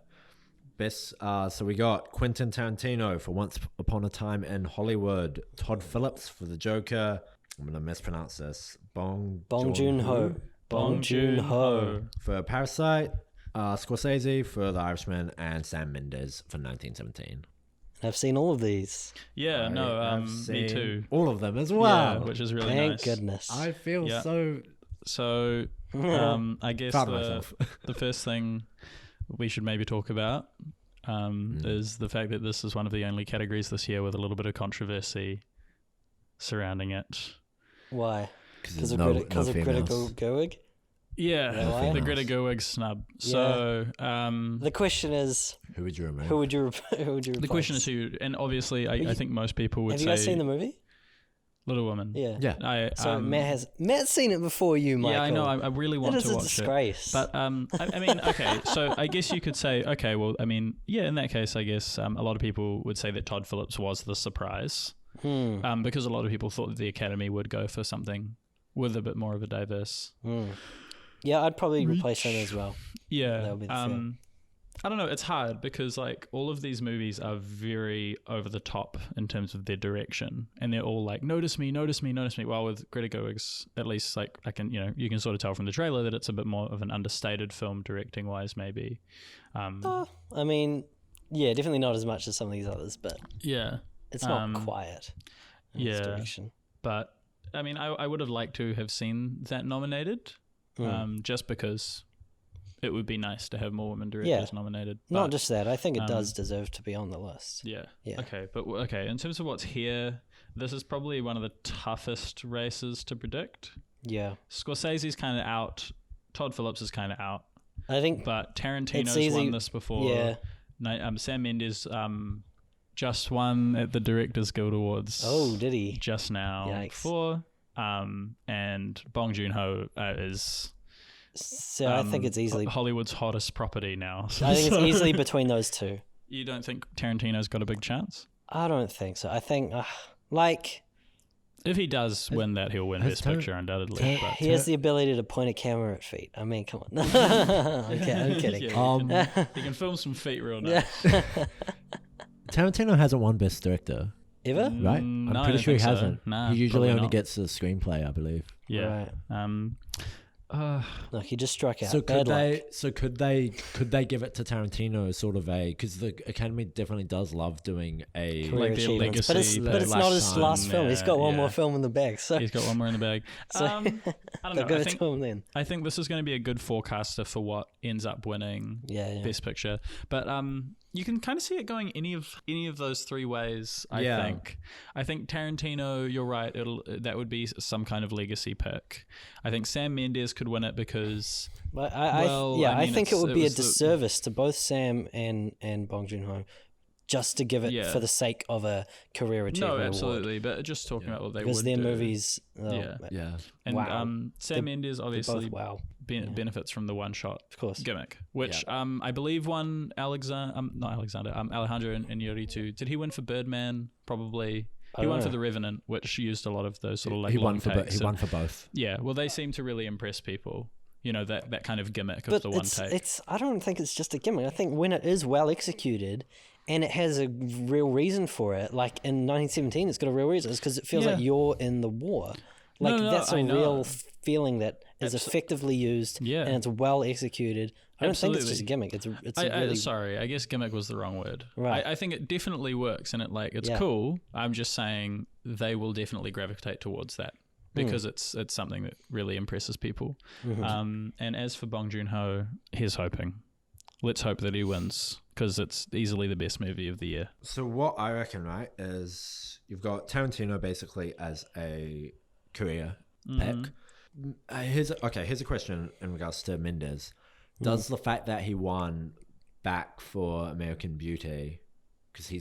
So we got Quentin Tarantino for Once Upon a Time in Hollywood. Todd Phillips for The Joker. I'm gonna mispronounce this. Bong Joon-ho. Bong Joon-ho For Parasite. Scorsese for The Irishman, and Sam Mendes for 1917. I've seen all of these. Yeah, me too. All of them as well. Yeah, which is really Thank nice. goodness. I feel Yeah. so I guess proud of myself. the first thing we should maybe talk about is the fact that this is one of the only categories this year with a little bit of controversy surrounding it. Why? Because of no Greta females. Gerwig? Yeah, Why? the Greta Gerwig snub. So The question is, Who would you remove? who would you replace? the question is who, and obviously I think most people would Have say you guys seen the movie? Little Woman. Yeah. Yeah. So Matt's seen it before you, Michael. Yeah, I know. I really want That to is a watch disgrace. it. But I mean, okay. So I guess you could say, okay, well, I mean, yeah. In that case, I guess a lot of people would say that Todd Phillips was the surprise, because a lot of people thought that the Academy would go for something with a bit more of a diverse. Yeah, I'd probably replace him as well. Yeah. That would be the film. I don't know. It's hard because like all of these movies are very over the top in terms of their direction, and they're all like, "Notice me, notice me, notice me." While with Greta Gerwig's, at least like you can sort of tell from the trailer that it's a bit more of an understated film directing wise, maybe. I mean, yeah, definitely not as much as some of these others, but Yeah. it's not quiet. In its direction. But I mean, I would have liked to have seen that nominated, just because it would be nice to have more women directors nominated. But, not just that. I think it does deserve to be on the list. Yeah. Yeah. Okay. In terms of what's here, this is probably one of the toughest races to predict. Yeah. Scorsese's kind of out. Todd Phillips is kind of out. I think. But Tarantino's won this before. Yeah. Sam Mendes just won at the Directors Guild Awards. Oh, did he? Just now. Yikes. Before. And Bong Joon-ho is. So I think it's easily Hollywood's hottest property now. I think it's easily between those two. You don't think Tarantino's got a big chance? I don't think so. I think if he does win that, he'll win Best Picture undoubtedly. But he has the ability to point a camera at feet. I mean, come on. I'm kidding. He can film some feet real nice. Tarantino hasn't won Best Director, Ever? right? No, I'm I pretty don't sure he think so. hasn't. Nah, he usually probably only not. gets the screenplay, I believe. Yeah. Right. Look, he just struck out. So Bad luck. could they give it to Tarantino as sort of a, because the Academy definitely does love doing a Career like their achievements. legacy. But it's not his last film. He's got one yeah. more film in the bag. So He's got one more in the bag. So- I don't they'll know. give it to him then. I think this is going to be a good forecaster for what ends up winning Yeah. Best Picture. But you can kind of see it going any of those three ways. I think Tarantino, you're right. That would be some kind of legacy pick. I think Sam Mendes could win it because. But I think it would be a was disservice to both Sam and Bong Joon-ho just to give it for the sake of a career achievement No, absolutely. award. But just talking about what they Because would their do. movies, Yeah. And Wow. Sam Mendes obviously both benefits from the one-shot of course. gimmick, which I believe won Alejandro Iñárritu. Did he win for Birdman? Probably. He won for The Revenant, which used a lot of those sort of like He long won for takes. he won for both. Yeah, well, they seem to really impress people. You know, that kind of gimmick But of the one take. I don't think it's just a gimmick. I think when it is well executed and it has a real reason for it, like in 1917, it's got a real reason. It's because it feels like you're in the war. Like that's a real feeling that is effectively used and it's well executed. I don't think it's just a gimmick. It's really... Sorry, I guess gimmick was the wrong word. Right. I think it definitely works and it's cool. I'm just saying they will definitely gravitate towards that because it's something that really impresses people. And as for Bong Joon-ho, here's hoping. Let's hope that he wins because it's easily the best movie of the year. So what I reckon, right, is you've got Tarantino basically as a career pick. Here's a question in regards to Mendes. Does the fact that he won back for American Beauty, because for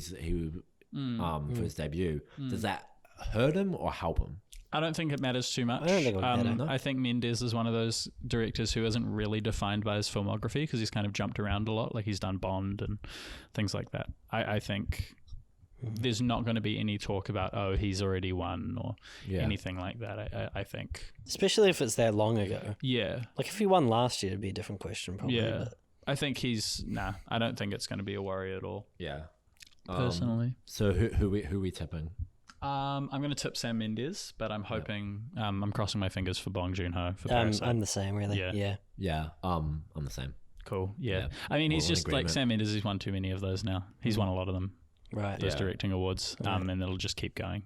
his debut, does that hurt him or help him? I don't think it matters too much. I don't think it would matter. I think Mendes is one of those directors who isn't really defined by his filmography because he's kind of jumped around a lot. Like he's done Bond and things like that. I think there's not going to be any talk about, oh, he's already won or anything like that. I think. Especially if it's that long ago. Yeah. Like if he won last year, it'd be a different question probably. Yeah. But I think I don't think it's going to be a worry at all. Yeah. Personally. So who we tipping? I'm going to tip Sam Mendes, but I'm hoping I'm crossing my fingers for Bong Joon-ho for Parasite. I'm the same, really. Yeah. I'm the same. Cool. Yeah. I mean, he's just like Sam Mendes. He's won too many of those now. He's won a lot of them. Right. Those directing awards. And it'll just keep going.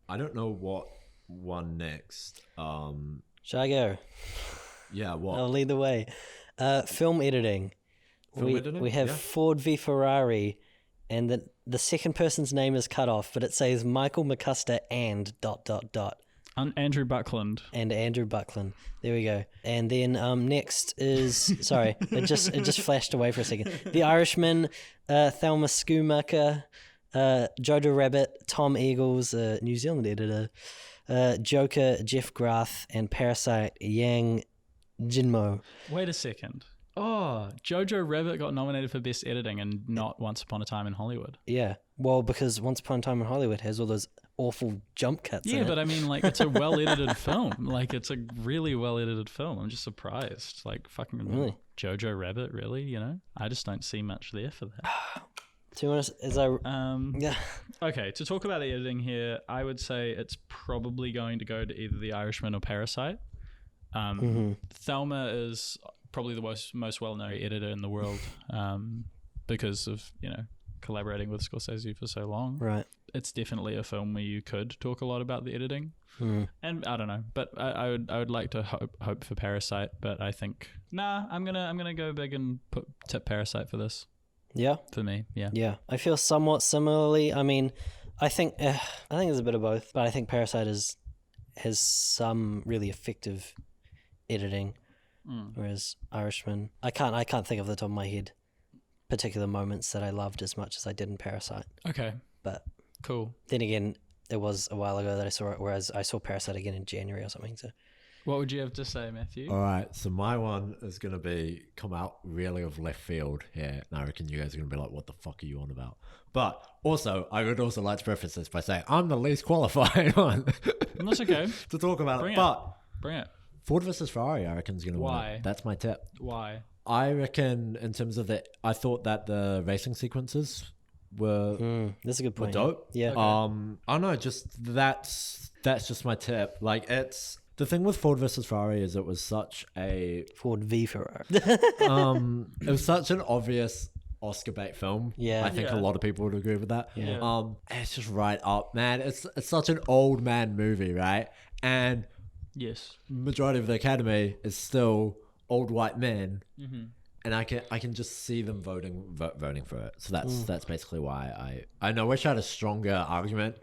I don't know what won next. Shall I go? Yeah. What? I'll lead the way. Film editing. We have Ford v Ferrari, and the second person's name is cut off, but it says Michael McCusker and ... Andrew Buckland. And Andrew Buckland. There we go. And then next is sorry, it just flashed away for a second. The Irishman, Thelma Schumacher, Jojo Rabbit, Tom Eagles, New Zealand editor, Joker, Jeff Grath, and Parasite, Yang Jinmo. Wait a second. Oh, Jojo Rabbit got nominated for Best Editing and not Once Upon a Time in Hollywood. Yeah. Well, because Once Upon a Time in Hollywood has all those awful jump cuts in it. But I mean, like, it's a well-edited film. Like, it's a really well-edited film. I'm just surprised. Like, fucking really? Jojo Rabbit, really, you know? I just don't see much there for that. To be honest, yeah. Okay, to talk about the editing here, I would say it's probably going to go to either The Irishman or Parasite. Thelma is probably the most well-known editor in the world because of, collaborating with Scorsese for so long. Right. It's definitely a film where you could talk a lot about the editing. And I don't know, but I would like to hope for Parasite, but I think I'm gonna go big and tip Parasite for this. Yeah. For me, yeah. Yeah. I feel somewhat similarly. I mean, I think there's a bit of both, but I think Parasite has some really effective editing. Whereas Irishman, I can't think off the top of my head particular moments that I loved as much as I did in Parasite. Okay. But cool. Then again, it was a while ago that I saw it, whereas I saw Parasite again in January or something. So what would you have to say, Matthew? All right, so my one is going to come out really of left field here, and I reckon you guys are going to be like, what the fuck are you on about? But also, I would also like to preface this by saying I'm the least qualified one That's okay. to talk about Bring it. But Bring it. Ford versus Ferrari, I reckon, is going to win. Why? That's my tip. Why? I reckon in terms of I thought that the racing sequences were that's a good point. dope. Yeah. Okay. I don't know, just that's just my tip. Like, it's the thing with Ford versus Ferrari is it was such a Ford v Ferrari. it was such an obvious Oscar bait film. Yeah. I think a lot of people would agree with that. Yeah. It's just right up, man. It's such an old man movie, right? And yes, majority of the Academy is still old white men, and I can just see them voting for it. So that's basically why I know. I wish I had a stronger argument.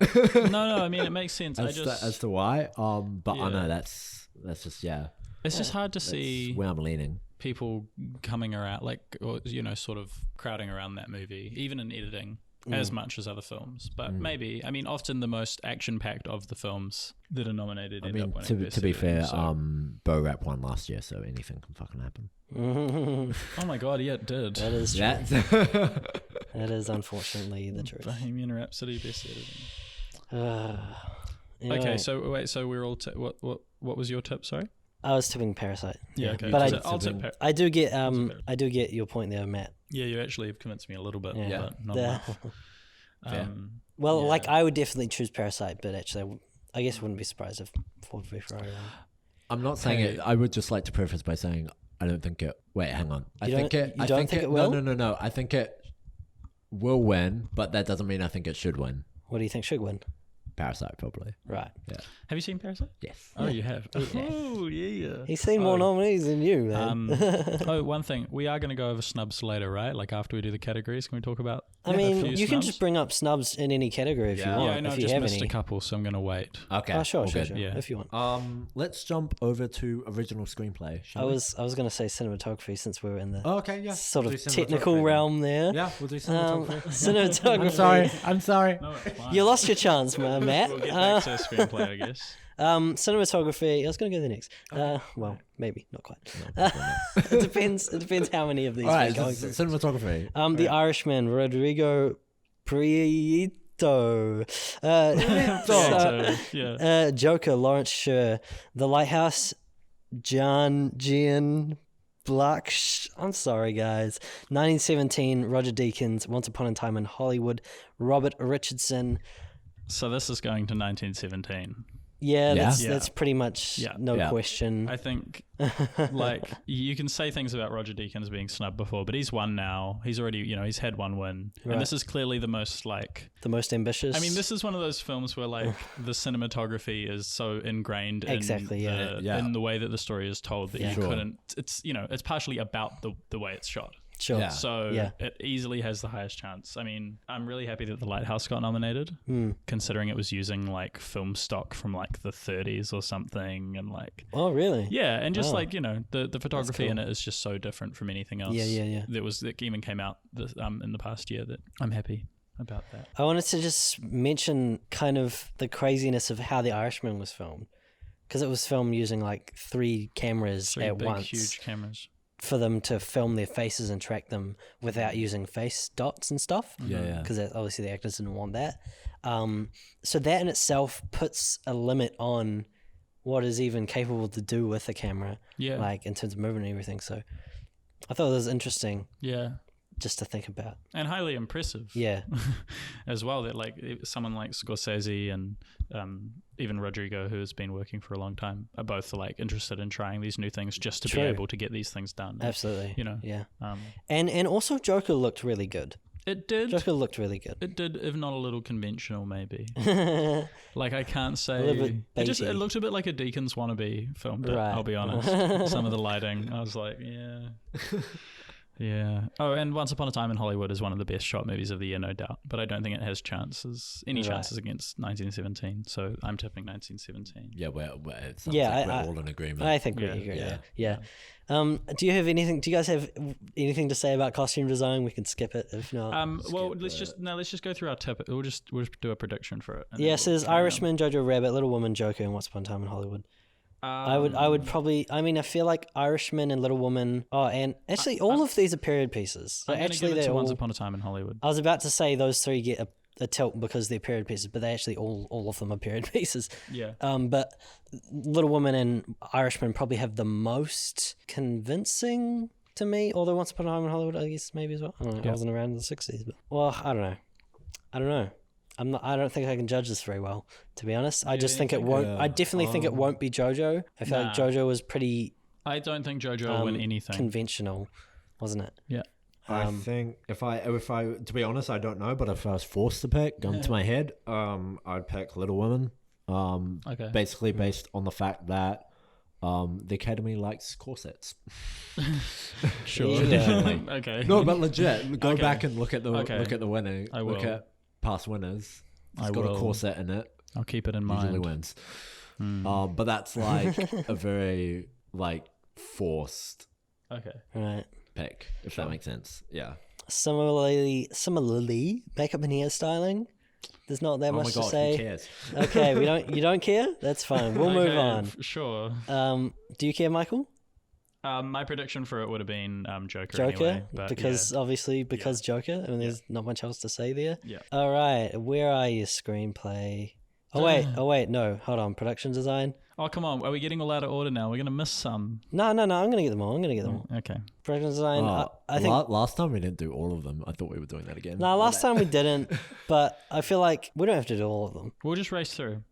no, I mean, it makes sense. as to why. But I know that's just It's just hard to see where I'm leaning. People coming around, sort of crowding around that movie, even in editing, as much as other films. But maybe, I mean, often the most action-packed of the films that are nominated end up winning. To be fair, Bo Rap won last year, so anything can fucking happen. Oh my god, yeah, it did. That is true. That is unfortunately the truth. Bohemian Rhapsody, best editing. Okay, so we're all what was your tip? Sorry, I was tipping Parasite. Yeah, okay. But I'll tip I do get your point there, Matt. Yeah, you actually have convinced me a little bit, but not enough. Well, like I would definitely choose Parasite, but actually, I guess I wouldn't be surprised if Ford v Ferrari won. I'm not saying it. I would just like to preface by saying I don't think it. Wait, hang on. I think it will? No. I think it will win, but that doesn't mean I think it should win. What do you think should win? Parasite, probably. Right. Yeah. Have you seen Parasite? Yes. Oh, you have. Oh, yeah. He's seen more nominees than you, man. One thing. We are going to go over snubs later, right? Like after we do the categories, can we talk about I mean, you can just bring up snubs in any category if you want. Yeah, no, if I you just have missed any. a couple, so I'm going to wait. Okay. Oh, sure. Yeah. If you want. Let's jump over to original screenplay. I was going to say cinematography since we were in the okay, yeah. sort We'll of do technical cinematography realm there. Yeah, we'll do cinematography. Cinematography. I'm sorry. No, it's fine. You lost your chance, Matt. We'll get back to screenplay, I guess. Cinematography. I was going to go the next. Well, maybe not quite. It depends. It depends how many of these All we're right, going through. cinematography. The Irishman, Rodrigo Prieto. Joker, Lawrence Sher. The Lighthouse, Gian Black. I'm sorry, guys. 1917, Roger Deakins. Once Upon a Time in Hollywood, Robert Richardson. So this is going to 1917. Yeah, that's pretty much no question. I think, like, you can say things about Roger Deakins being snubbed before, but he's won now. He's already, he's had one win. Right. And this is clearly the most, the most ambitious. I mean, this is one of those films where, like, the cinematography is so ingrained in the way that the story is told that you couldn't, it's partially about the way it's shot. Sure. Yeah. So it easily has the highest chance. I mean, I'm really happy that The Lighthouse got nominated, considering it was using like film stock from like the 30s or something, and like. Oh, really? Yeah, and just the photography in it is just so different from anything else. Yeah. That even came out in the past year, that I'm happy about that. I wanted to just mention kind of the craziness of how The Irishman was filmed, because it was filmed using like 3 cameras at once. Huge cameras. For them to film their faces and track them without using face dots and stuff. Yeah. Because obviously the actors didn't want that. So that in itself puts a limit on what is even capable to do with the camera. Yeah. Like in terms of movement and everything. So I thought it was interesting. Yeah. Just to think about. And highly impressive. Yeah. As well, that like someone like Scorsese and even Rodrigo, who has been working for a long time, are both like interested in trying these new things just to be able to get these things done. Absolutely. Yeah. And also Joker looked really good. It did. Joker looked really good. It did, if not a little conventional, maybe. Like I can't say. A little bit it looked a bit like a Deakins wannabe film. But I'll be honest. Some of the lighting, I was like, yeah. Yeah. Oh, and Once Upon a Time in Hollywood is one of the best shot movies of the year, no doubt. But I don't think it has chances against 1917. So I'm tipping 1917. Yeah, we're all in agreement. I think we agree. Yeah. Do you guys have anything to say about costume design? We can skip it if not. Let's just go through our tip. We'll just do a prediction for it. Yes, there's Irishman, Jojo Rabbit, Little Woman, Joker, and Once Upon a Time in Hollywood. I would probably. I mean, I feel like Irishman and Little Woman. Oh, and actually, all of these are period pieces. So actually, they're Once Upon a Time in Hollywood. I was about to say those 3 get a tilt because they're period pieces, but they actually all of them are period pieces. Yeah. But Little Woman and Irishman probably have the most convincing to me. Although Once Upon a Time in Hollywood, I guess maybe as well. I don't know. I wasn't around in the 60s, but I don't know. I don't think I can judge this very well, to be honest. I just think it won't. I definitely think it won't be JoJo. I feel like JoJo was pretty. I don't think JoJo will win anything. Conventional, wasn't it? Yeah. I think if I to be honest, I don't know, but if I was forced to pick, gun to my head, I'd pick Little Women. Basically based on the fact that the Academy likes corsets. Sure. Definitely. Okay. No, but legit, go back and look at the winning. I will. Look at past winners. It's I got will. a corset in it. I'll keep it in mind. Usually wins. But that's like a very like forced right pick, if that makes sense. Yeah. Similarly, makeup and hairstyling. There's not that much to say. Who cares? Okay, you don't care? That's fine. We'll move on. Sure. Do you care, Michael? My prediction for it would have been Joker. Anyway, but because Joker. I mean, there's not much else to say there. Yeah. All right, where are you, screenplay? Oh wait, no, hold on, production design. Oh, come on, are we getting all out of order now? We're gonna miss some. No, I'm gonna get them all. Okay. Production design. I think last time we didn't do all of them. I thought we were doing that again. No, last time we didn't. But I feel like we don't have to do all of them. We'll just race through.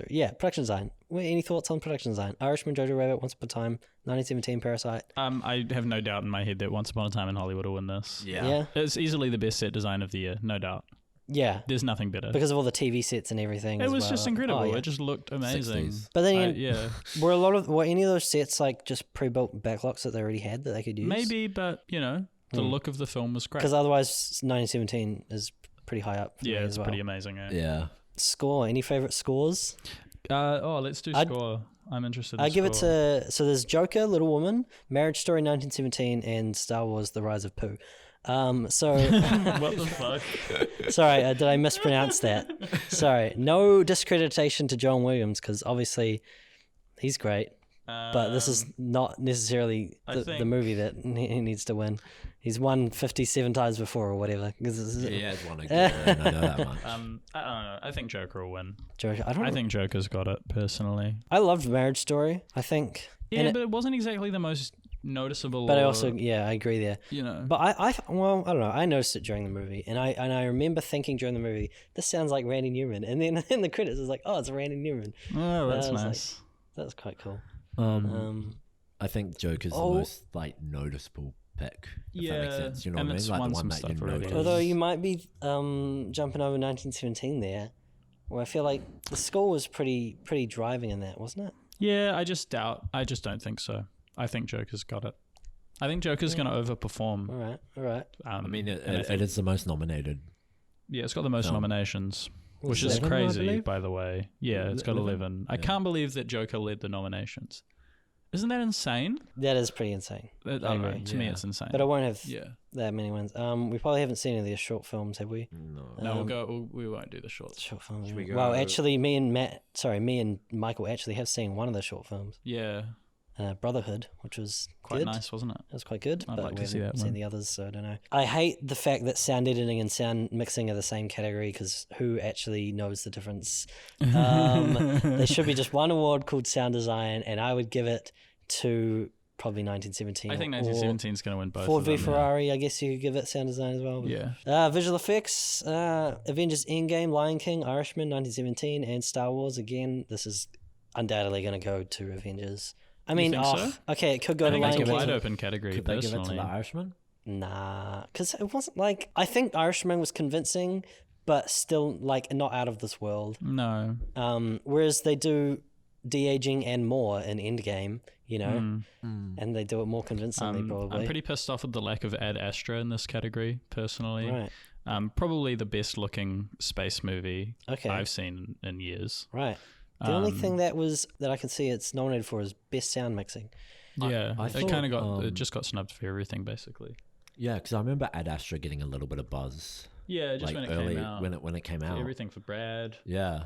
Yeah, production design. Any thoughts on production design? Irishman, Jojo Rabbit, Once Upon a Time, 1917, Parasite. I have no doubt in my head that Once Upon a Time in Hollywood will win this. Yeah. It's easily the best set design of the year, no doubt. Yeah, There's nothing better. because of all the TV sets and everything. It as was well. just incredible. Oh, yeah. It just looked amazing. 60s. But then Yeah, were any of those sets like just pre-built backlocks that they already had that they could use? maybe, but the look of the film was great. Because otherwise, 1917 is pretty high up. For me It's as well. pretty amazing. Yeah. Score. Any favorite scores? Let's do score. I'm interested in I give it score. to. So there's Joker, Little Woman, Marriage Story 1917, and Star Wars: The Rise of Pooh. So What the fuck? sorry, did I mispronounce that? Sorry. No discreditation to John Williams because obviously he's great, but this is not necessarily the movie that he needs to win. He's won 57 times before or whatever. He has one again. I know that much. I don't know. I think Joker will win. Joker. I think Joker's got it personally. I loved Marriage Story. I think. Yeah, but it wasn't exactly the most noticeable. But I also, I agree there. But I don't know. I noticed it during the movie, and I remember thinking during the movie, this sounds like Randy Newman, and then in the credits, it's like, oh, it's Randy Newman. Oh, that's nice. That's quite cool. I think Joker's the most noticeable pick. If that makes sense. You know and what I it's mean? Like won the one some that you stuff already. notice. Although you might be jumping over 1917 there, where I feel like the score was pretty driving in that, wasn't it? Yeah, I just don't think so. I think Joker's got it. I think Joker's going to overperform. All right. I mean, it is the most nominated. Yeah, it's got the most nominations, which is 11, I crazy, believe? by the way. Yeah, it's got 11. I can't believe that Joker led the nominations. Isn't that insane? That is pretty insane. I don't know. To me, it's insane. But I won't have Yeah. that many wins. We probably haven't seen any of their short films, have we? No, we won't do the shorts. Short films. we go- Well, actually, me and Michael actually have seen one of the short films, Yeah, Brotherhood, which was quite good. nice, wasn't it? It was quite good, I'd but like we to see haven't that seen one. the others, so I don't know. I hate the fact that sound editing and sound mixing are the same category because who actually knows the difference? There should be just one award called sound design, and I would give it to probably 1917. I think 1917 is going to win both Ford of v them. Ferrari, I guess you could give it sound design as well. Yeah. Visual effects, Avengers Endgame, Lion King, Irishman, 1917, and Star Wars. Again, this is undoubtedly going to go to Avengers. I mean, think so? okay, it could go I to think Lion it's a King. wide open category, Could they give it to personally. the Irishman? Nah, because it wasn't like, I think Irishman was convincing, but still like not out of this world. No. Whereas they do de-aging and more in Endgame, and they do it more convincingly probably. I'm pretty pissed off with the lack of Ad Astra in this category, personally. Right. Probably the best looking space movie Okay. I've seen in years. Right. The only thing that I can see it's nominated for is best sound mixing. Yeah, I it thought, kind of it just got snubbed for everything, basically. Yeah, because I remember Ad Astra getting a little bit of buzz. Yeah, just like when it early came out. when it came out. Everything for Brad. Yeah.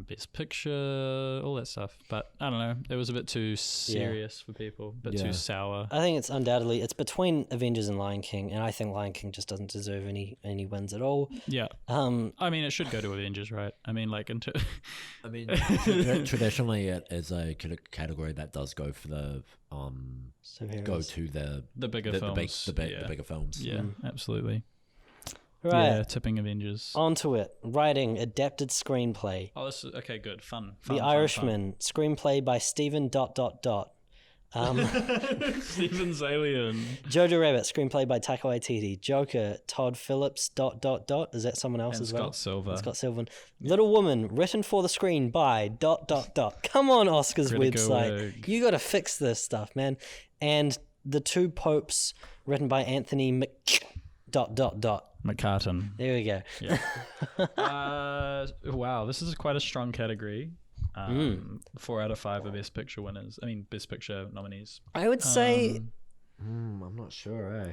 Best picture, all that stuff. But I don't know. It was a bit too serious for people, a bit too sour. I think it's between Avengers and Lion King, and I think Lion King just doesn't deserve any wins at all. Yeah. I mean, it should go to Avengers, right? I mean, like I mean, traditionally it is a category that does go for the go to the bigger films, the bigger films. Yeah, absolutely. Right. Yeah, tipping Avengers. Onto it. Writing, adapted screenplay. Oh, this is okay. Good, fun. The Irishman, screenplay by Stephen ... Steven's Alien. Jojo Rabbit, screenplay by Taika Waititi. Joker, Todd Phillips ... Is that someone else And as well? Scott Silver. Scott Silver. Little Woman, written for the screen by ... Come on, Oscars Critical website. work. You got to fix this stuff, man. And The Two Popes, written by Anthony McCartan. There we go. Yeah. Wow, this is quite a strong category. 4 out of 5 are Best Picture winners. I mean, Best Picture nominees. I would say, I'm not sure, eh?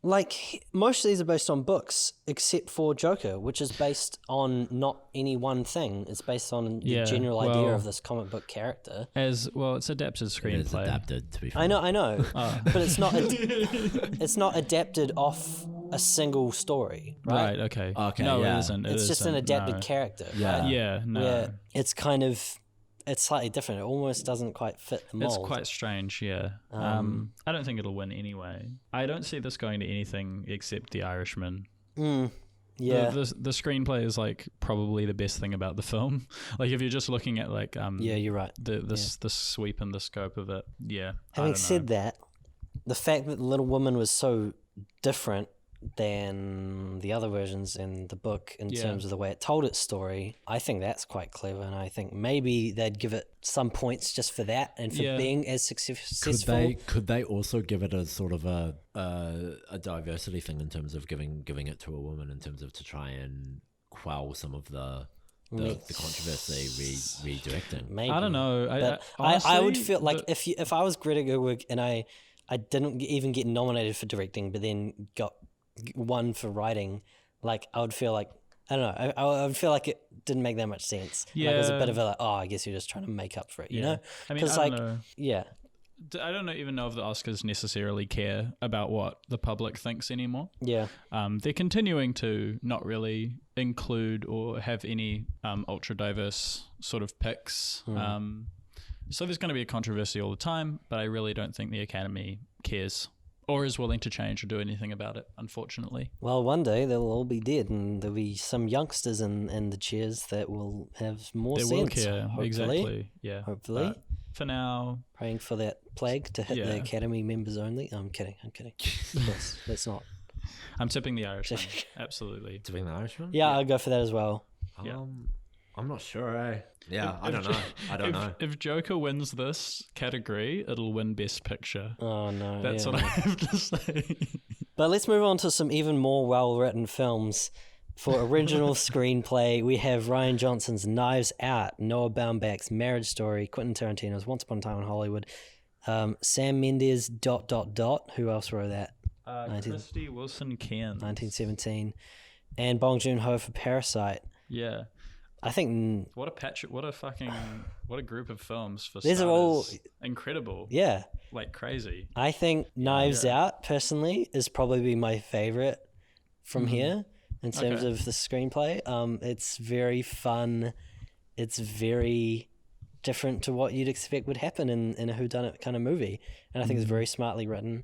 like most of these are based on books, except for Joker, which is based on not any one thing. It's based on the general idea of this comic book character. As well, it's adapted screenplay. It is adapted, to be fair. I know, but it's not. It's not adapted off a single story, right? Right. Okay. Okay, No, yeah. it isn't. It's just an adapted character. Yeah. right? Yeah. No. Where it's kind of, it's slightly different. It almost doesn't quite fit the mold. It's quite strange, yeah. I don't think it'll win anyway. I don't see this going to anything except The Irishman. Yeah. The screenplay is like probably the best thing about the film. Like if you're just looking at like Yeah, you're right. the sweep and the scope of it. Yeah. Having said that, the fact that Little Woman was so different than the other versions in the book in terms of the way it told its story. I think that's quite clever, and I think maybe they'd give it some points just for that and for being as successful. Could they also give it a sort of a diversity thing in terms of giving it to a woman, in terms of to try and quell some of the controversy redirecting? Maybe. I don't know. I would feel like if I was Greta Gerwig and I didn't even get nominated for directing, but then got one for writing, like I would feel like, I don't know, I would feel like it didn't make that much sense. Yeah. Like it was a bit of a like, I guess you're just trying to make up for it, you know? I mean, I don't know. Yeah. I don't even know if the Oscars necessarily care about what the public thinks anymore. Yeah. They're continuing to not really include or have any ultra diverse sort of picks. So there's going to be a controversy all the time, but I really don't think the Academy cares or is willing to change or do anything about it, unfortunately. Well, one day they'll all be dead, and there'll be some youngsters in the chairs that will have more sense. They will care, hopefully. exactly. Yeah. Hopefully. But for now, praying for that plague to hit the Academy members only. I'm kidding. Let's not. I'm tipping the Irishman. Absolutely. Tipping the Irishman? Yeah, I'll go for that as well. I'm not sure, Yeah, I don't know. If Joker wins this category, it'll win Best Picture. Oh, no. That's what I have to say. But let's move on to some even more well-written films. For original screenplay, we have Rian Johnson's Knives Out, Noah Baumbach's Marriage Story, Quentin Tarantino's Once Upon a Time in Hollywood, Sam Mendes ... Who else wrote that? Christy Wilson Cairns. 1917. And Bong Joon-ho for Parasite. Yeah. I think what a group of films for these starters. are all incredible. Yeah, like crazy. I think Knives Out personally is probably my favorite from here in terms of the screenplay. It's very fun. It's very different to what you'd expect would happen in a whodunit kind of movie, and I think it's very smartly written.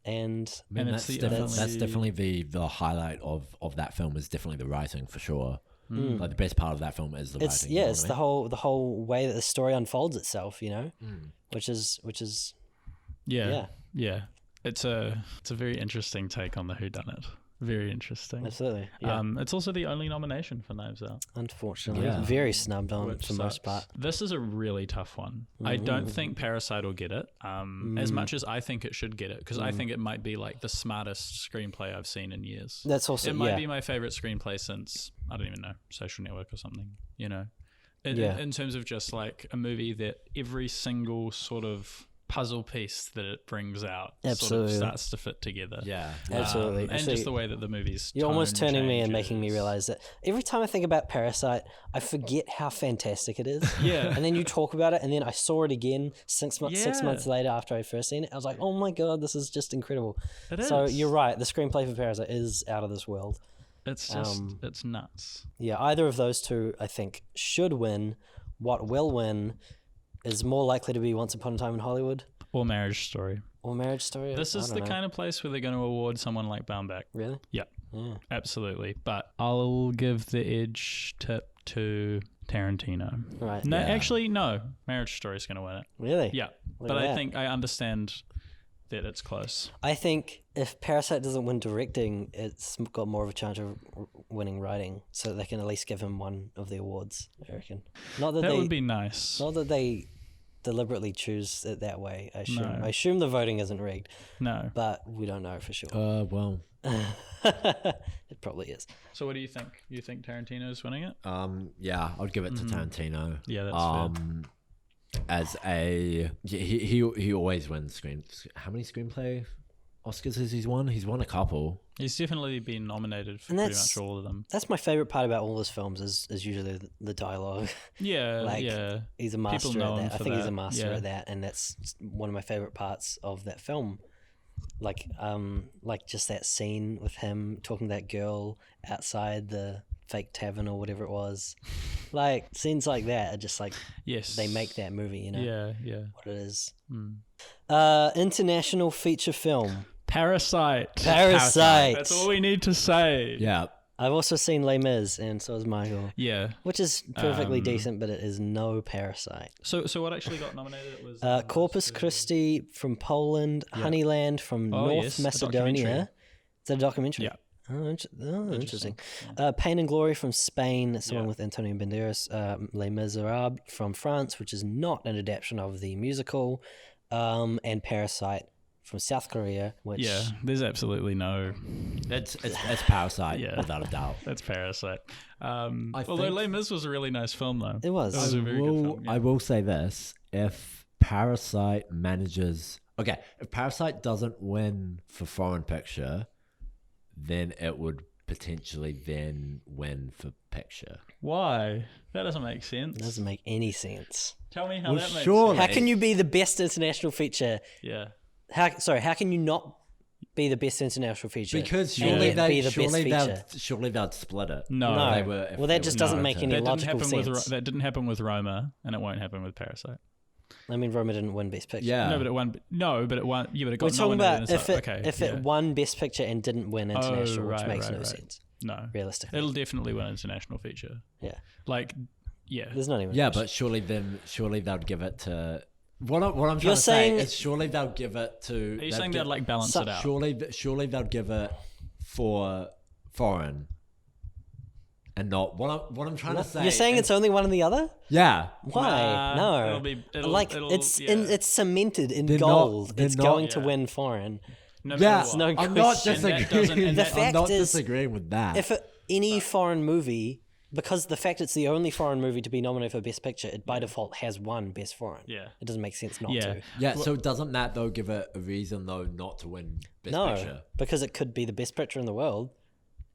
And that's definitely the highlight of that film is definitely the writing for sure. Like the best part of that film is the writing. Yeah, it's the whole way that the story unfolds itself, you know, which is yeah. It's a very interesting take on the whodunit. Very interesting. Absolutely. Yeah. It's also the only nomination for Knives Out. Unfortunately, very snubbed on for the most part. This is a really tough one. I don't think Parasite will get it. As much as I think it should get it, because I think it might be like the smartest screenplay I've seen in years. That's also it might be my favorite screenplay since I don't even know Social Network or something. You know, in terms of just like a movie that every single sort of puzzle piece that it brings out sort of starts to fit together. Yeah, absolutely. And just the way that the movie's you're almost turning me and changes. making me realize that every time I think about Parasite, I forget how fantastic it is. Yeah. And then you talk about it, and then I saw it again 6 months later after I first seen it. I was like, oh my God, this is just incredible. It is. So you're right. The screenplay for Parasite is out of this world. It's just, it's nuts. Yeah, either of those two, I think, should win. What will win is more likely to be Once Upon a Time in Hollywood. Or Marriage Story. Or Marriage Story. This is the kind of place where they're going to award someone like Baumbach. Really? Yeah, absolutely. But I'll give the edge tip to Tarantino. Right. No, actually, no. Marriage Story is going to win it. Really? Yeah. But I think I understand that it's close. I think if Parasite doesn't win directing, it's got more of a chance of winning writing, so they can at least give him one of the awards, I reckon. Not that would be nice. Not that they deliberately choose it that way, I assume. No. I assume the voting isn't rigged. No. But we don't know for sure. Well. It probably is. So what do you think? You think Tarantino's winning it? Yeah, I'd give it to Tarantino. Yeah, that's fair. He always wins how many screenplay Oscars has he won? He's won a couple. He's definitely been nominated for pretty much all of them. That's my favorite part about all his films is usually the dialogue. Yeah, he's a master at that. I think he's a master at at that, and that's one of my favorite parts of that film. Like just that scene with him talking to that girl outside the fake tavern or whatever it was. Like scenes like that are just like they make that movie, you know. Yeah. What it is. International feature film. Parasite. That's all we need to say. Yeah. I've also seen Les Mis, and so has Michael. Yeah. Which is perfectly decent, but it is no Parasite. So what actually got nominated? It was Corpus Christi from Poland, Honeyland from North Macedonia, Is that a documentary? Yeah. Interesting. Pain and Glory from Spain. It's the one with Antonio Banderas. Les Miserables from France, which is not an adaptation of the musical. And Parasite from South Korea, which... Yeah, there's absolutely no... It's Parasite, without a doubt. That's Parasite. Although Les Mis was a really nice film, though. It was. It was a very good film. Yeah. I will say this. If Parasite manages... Okay, if Parasite doesn't win for foreign picture, then it would potentially then win for picture. Why? That doesn't make sense. It doesn't make any sense. Tell me how that makes surely. sense. How can you be the best international feature? Yeah. How can you not be the best international feature? Because surely surely feature. they'd split it. No. Well, that just doesn't make any logical sense. That didn't happen with Roma, and it won't happen with Parasite. I mean, Roma didn't win Best Picture. Yeah. No, but it won. But it won. Yeah, but it got We're talking nominated. about if it won Best Picture and didn't win international, which makes no sense. No, realistically, it'll definitely win international feature. Yeah. There's not even. Yeah, but surely they'd give it to. What I'm trying to say is surely they'll give it to. Are you saying they'd balance it out? Surely they'll give it for foreign, and not what I'm trying to say. You're saying it's only one or the other? Yeah. Why? No. It's cemented in gold. It's going to win foreign. No, no I'm not I'm disagreeing. not I'm not disagreeing with that. If any foreign movie, because the fact it's the only foreign movie to be nominated for Best Picture, it by default has won Best Foreign. Yeah. It doesn't make sense not to. Yeah, so doesn't that though give it a reason though not to win Best Picture? No, because it could be the best picture in the world.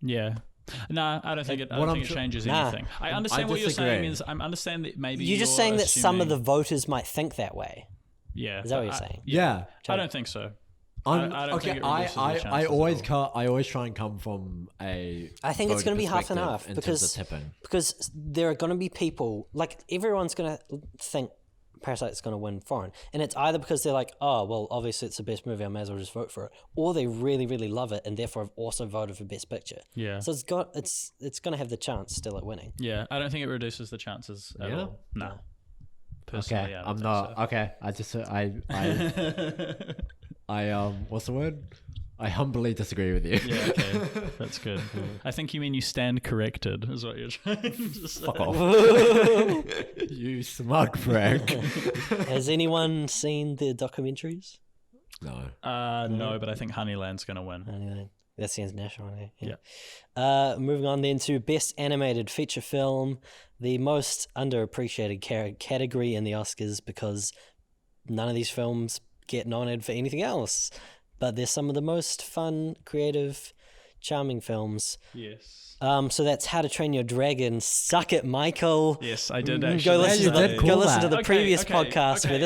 Yeah. No, I don't think it changes anything. I understand what you're saying is I understand that maybe you're just saying that some of the voters might think that way. Yeah. Is that what you're saying? Yeah. I don't think so. I always try and come from a. I think it's going to be half and half because there are going to be people everyone's going to think Parasite's going to win foreign, and it's either because they're like, oh well, obviously it's the best movie, I may as well just vote for it, or they really really love it and therefore have also voted for Best Picture. Yeah. So it's going to have the chance still at winning. Yeah, I don't think it reduces the chances at all. No. Personally, okay, I'm not. So. Okay, what's the word? I humbly disagree with you. Yeah, okay. That's good. I think you mean you stand corrected, is what you're trying to say. Fuck off. You smug prick. Has anyone seen the documentaries? No. No, but I think Honeyland's going to win. Honeyland. That's the international one, Yeah. Moving on then to Best Animated Feature Film, the most underappreciated category in the Oscars because none of these films get nominated for anything else. But they're some of the most fun, creative, charming films. Yes. So that's How to Train Your Dragon. Suck it, Michael. Yes, I did actually. Go listen to the previous podcast where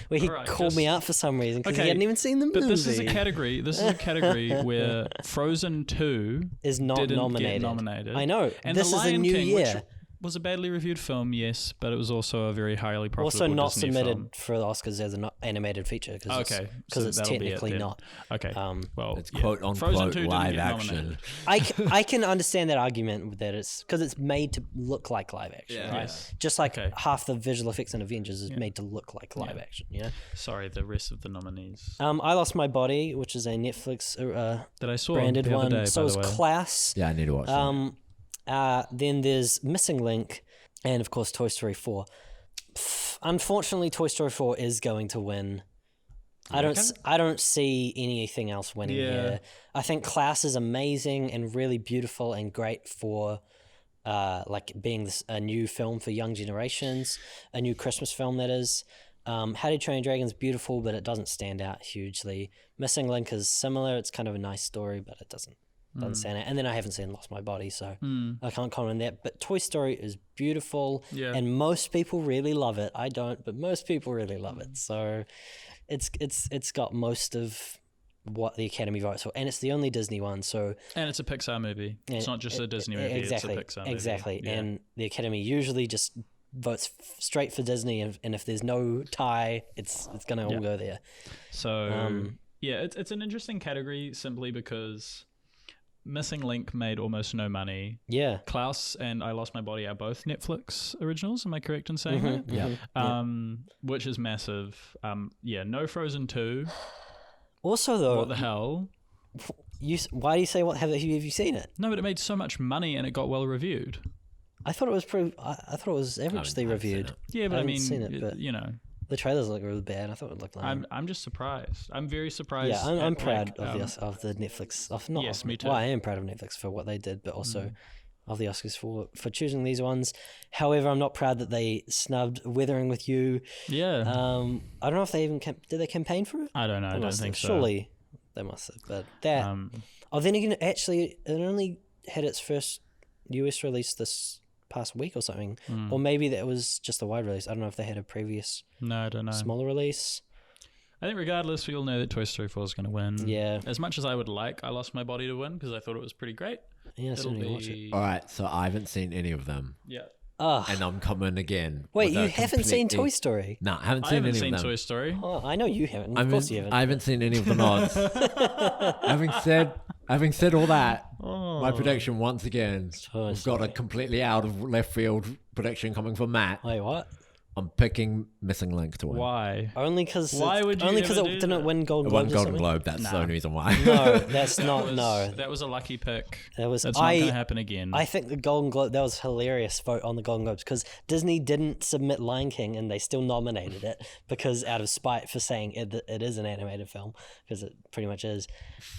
where he called me out for some reason because he hadn't even seen the movie. But this is a category where Frozen 2 is not didn't nominated. Get nominated. I know. And this The is a Lion new King, year. which was a badly reviewed film, yes, but it was also a very highly profitable Also not Disney submitted film. for the Oscars as an animated feature because it's that'll technically not. Okay. Well, it's quote unquote live action. I can understand that argument that it's because it's made to look like live action. Yeah. Right? Yes. Just like half the visual effects in Avengers is made to look like live action. Yeah. Sorry, the rest of the nominees. I Lost My Body, which is a Netflix that I saw branded the other one. day, So is Class. Yeah, I need to watch that. Then there's Missing Link. And of course, Toy Story 4. Unfortunately, Toy Story 4 is going to win. I don't see anything else winning here. I think Klaus is amazing and really beautiful and great for being a new film for young generations, a new Christmas film that is. How to Train Your Dragon is beautiful, but it doesn't stand out hugely. Missing Link is similar. It's kind of a nice story, but it doesn't stand out. And then I haven't seen Lost My Body, so I can't comment on that. But Toy Story is beautiful, and most people really love it. I don't, but most people really love it. So it's got most of what the Academy votes for, and it's the only Disney one. So and it's a Pixar movie. It's not just a Disney movie. Exactly, it's a Pixar movie. Exactly. Yeah. And the Academy usually just votes straight for Disney, and if there's no tie, it's gonna all go there. So it's an interesting category simply because Missing Link made almost no money. Yeah. Klaus and I Lost My Body are both Netflix originals. Am I correct in saying that? Yeah. Which is massive. No Frozen 2. Also, though, what the hell? Why do you say what? Have you seen it? No, but it made so much money and it got well reviewed. I thought it was pretty. I thought it was averagely reviewed. Yeah, but I haven't mean, seen it, but you know, the trailers look really bad. I thought it looked like. I'm just surprised. I'm very surprised. Yeah, I'm at, proud like, of the Netflix. Not, yes, me too. Well, I am proud of Netflix for what they did, but also of the Oscars for choosing these ones. However, I'm not proud that they snubbed Weathering with You. Yeah. I don't know if they even did they campaign for it. I don't know. I don't think so. Surely they must have. But that. Then again, actually, it only had its first US release this past week or something, or maybe that was just a wide release. I don't know if they had a previous I don't know. smaller release. I think regardless, we all know that Toy Story 4 is going to win. Yeah. As much as I would like I Lost My Body to win because I thought it was pretty great. Yeah, I didn't watch it. All right, so I haven't seen any of them. Yeah. And I'm coming again. Wait, you haven't seen Toy Story? No, I haven't I seen haven't any seen of them. Toy Story. Oh, I know you haven't. Of course you haven't. I haven't seen any of the nods. having said all that, my prediction once again, we've got a completely out of left field prediction coming from Matt. Wait, what? I'm picking Missing Link to win. Why? Only because Why would you only ever because do it didn't that? win Golden It won Globes. Golden Globe. That's the only reason why. No, that's not. No, That was a lucky pick. that's not going to happen again. I think the Golden Globe, that was a hilarious vote on the Golden Globes because Disney didn't submit Lion King and they still nominated it because out of spite for saying it is an animated film because it pretty much is.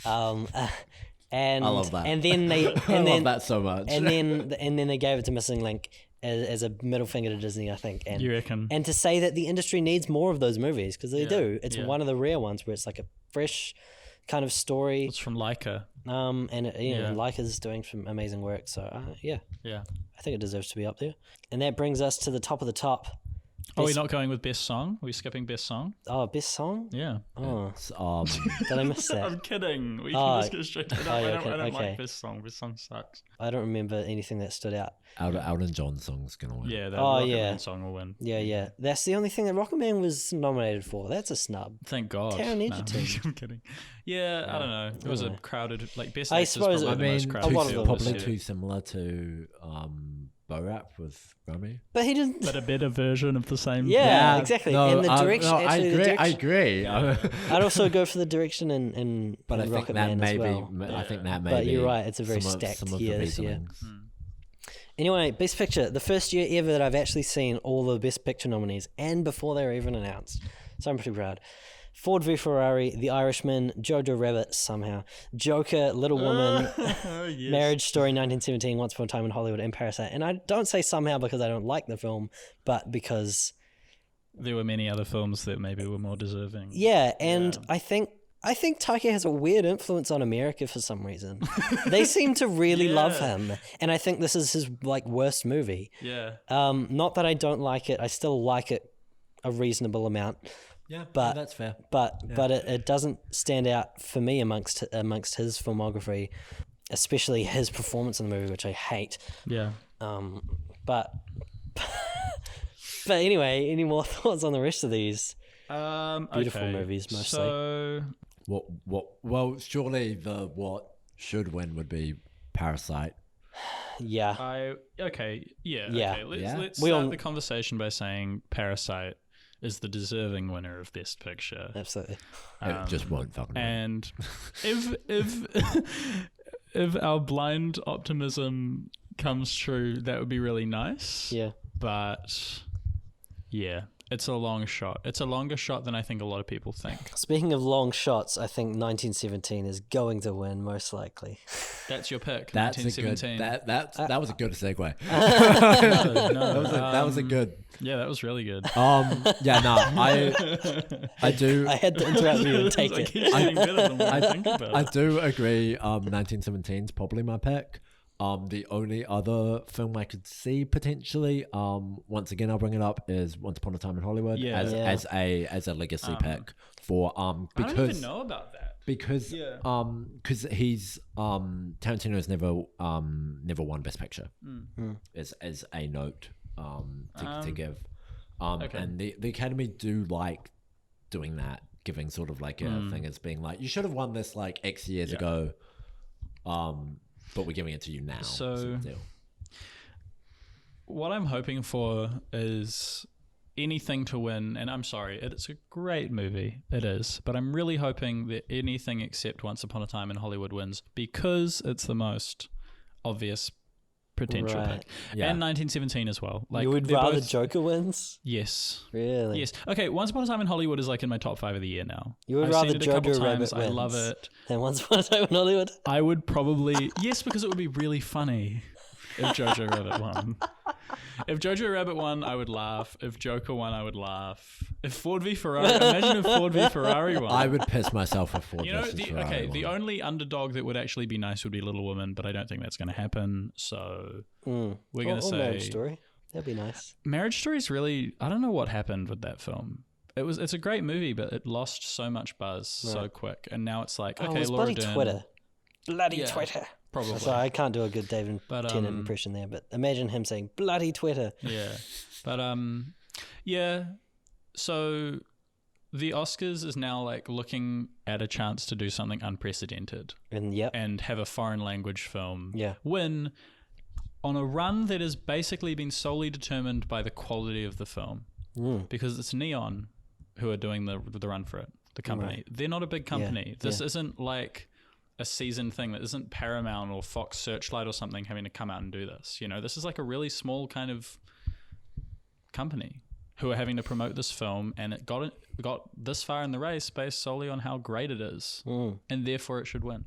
And I love that. And then they I love that so much. and then they gave it to Missing Link as a middle finger to Disney, I think. And You reckon? And to say that the industry needs more of those movies because they do. It's yeah. one of the rare ones where it's like a fresh kind of story. It's from Leica. And Leica's doing some amazing work. So yeah, I think it deserves to be up there. And that brings us to the top of the top. Are we not going with best song? Are we skipping best song? Oh, best song? Yeah. Oh, did I miss that? I'm kidding. We can just go straight to that. I don't okay. like best song. Best song sucks. I don't remember anything that stood out. Elton John's song's gonna win. Yeah, the Oh, Rocket yeah. Man song will win. Yeah. That's the only thing that Rocket Man was nominated for. That's a snub. Thank God. Taron No, Egerton. I'm kidding. Yeah, I don't know. It was a crowded, like, best I actor's suppose probably the most a crowded lot of field them this Probably year. too similar to Borat with Rami. But he didn't. But a better version of the same. Yeah, exactly. No, and the direction. no, I actually, agree. the I direction. agree. I'd also go for the direction in But I think Rocket that Man may as well. be. I think that may But be. you're right, it's a very some of- stacked some of the year this year. reasonings. Anyway, Best Picture. The first year ever that I've actually seen all the Best Picture nominees and before they were even announced. So I'm pretty proud. Ford v Ferrari, The Irishman, Jojo Rabbit somehow, Joker, Little Woman, Yes. Marriage Story 1917, Once Upon a Time in Hollywood, and Parasite. And I don't say somehow because I don't like the film, but because... There were many other films that maybe were more deserving. Yeah, and I think Taika has a weird influence on America for some reason. They seem to really love him, and I think this is his worst movie. Yeah. Not that I don't like it, I still like it a reasonable amount. Yeah, But that's fair. But it doesn't stand out for me amongst his filmography, especially his performance in the movie, which I hate. Yeah. But anyway, any more thoughts on the rest of these? Beautiful movies, mostly. So Well, surely what should win would be Parasite. Yeah. Yeah. Yeah. Okay. Let's We start all- the conversation by saying Parasite is the deserving winner of Best Picture. Absolutely. It just won't fucking win. And if if our blind optimism comes true, that would be really nice. Yeah. But yeah, it's a long shot. It's a longer shot than I think a lot of people think. Speaking of long shots, I think 1917 is going to win most likely. That's your pick. That's a good. 1917. That was a good segue. No, That was a good. Yeah, that was really good. Yeah, no, I do. I had to interrupt you and take It's like it. it's getting better than what I think about. I do agree. 1917 is probably my pick. The only other film I could see potentially, once again I'll bring it up, is Once Upon a Time in Hollywood as a legacy pick for because I don't even know about that. because he's Tarantino's never won Best Picture as a note to give, and the Academy do like doing that, giving sort of like a thing as being like, you should have won this like X years ago, but we're giving it to you now. So sort of deal. what I'm hoping for is anything to win, and I'm sorry, it's a great movie, it is, but I'm really hoping that anything except Once Upon a Time in Hollywood wins, because it's the most obvious potential pick. Yeah. And 1917 as well. Like, you would rather Joker wins? Yes. Really? Yes. Okay, Once Upon a Time in Hollywood is like in my top 5 of the year now. You would I've rather seen it a couple Jojo Rabbit times. I love wins it. than Once Upon a Time in Hollywood? I would probably... Yes, because it would be really funny if Jojo Rabbit won. If Jojo Rabbit won, I would laugh. If Joker won, I would laugh. If Ford v Ferrari... Imagine if Ford v Ferrari won. I would piss myself if Ford versus Ferrari okay, won. the only underdog that would actually be nice would be Little Women, but I don't think that's going to happen. So we're going to say Marriage Story. That'd be nice. Marriage Story is really... I don't know what happened with that film. It's a great movie, but it lost so much buzz so quick, and now it's like, okay, it's Laura bloody Dern, Twitter. Bloody Yeah. Twitter. probably. Sorry, I can't do a good David But, Tennant impression there, but imagine him saying bloody Twitter. Yeah, but yeah. So the Oscars is now like looking at a chance to do something unprecedented And and have a foreign language film Yeah. win on a run that has basically been solely determined by the quality of the film, because it's Neon who are doing the run for it. The company, Right. they're not a big company. Yeah, This isn't like a season thing. That isn't Paramount or Fox Searchlight or something having to come out and do this. You know, this is like a really small kind of company who are having to promote this film, and it got this far in the race based solely on how great it is, and therefore it should win.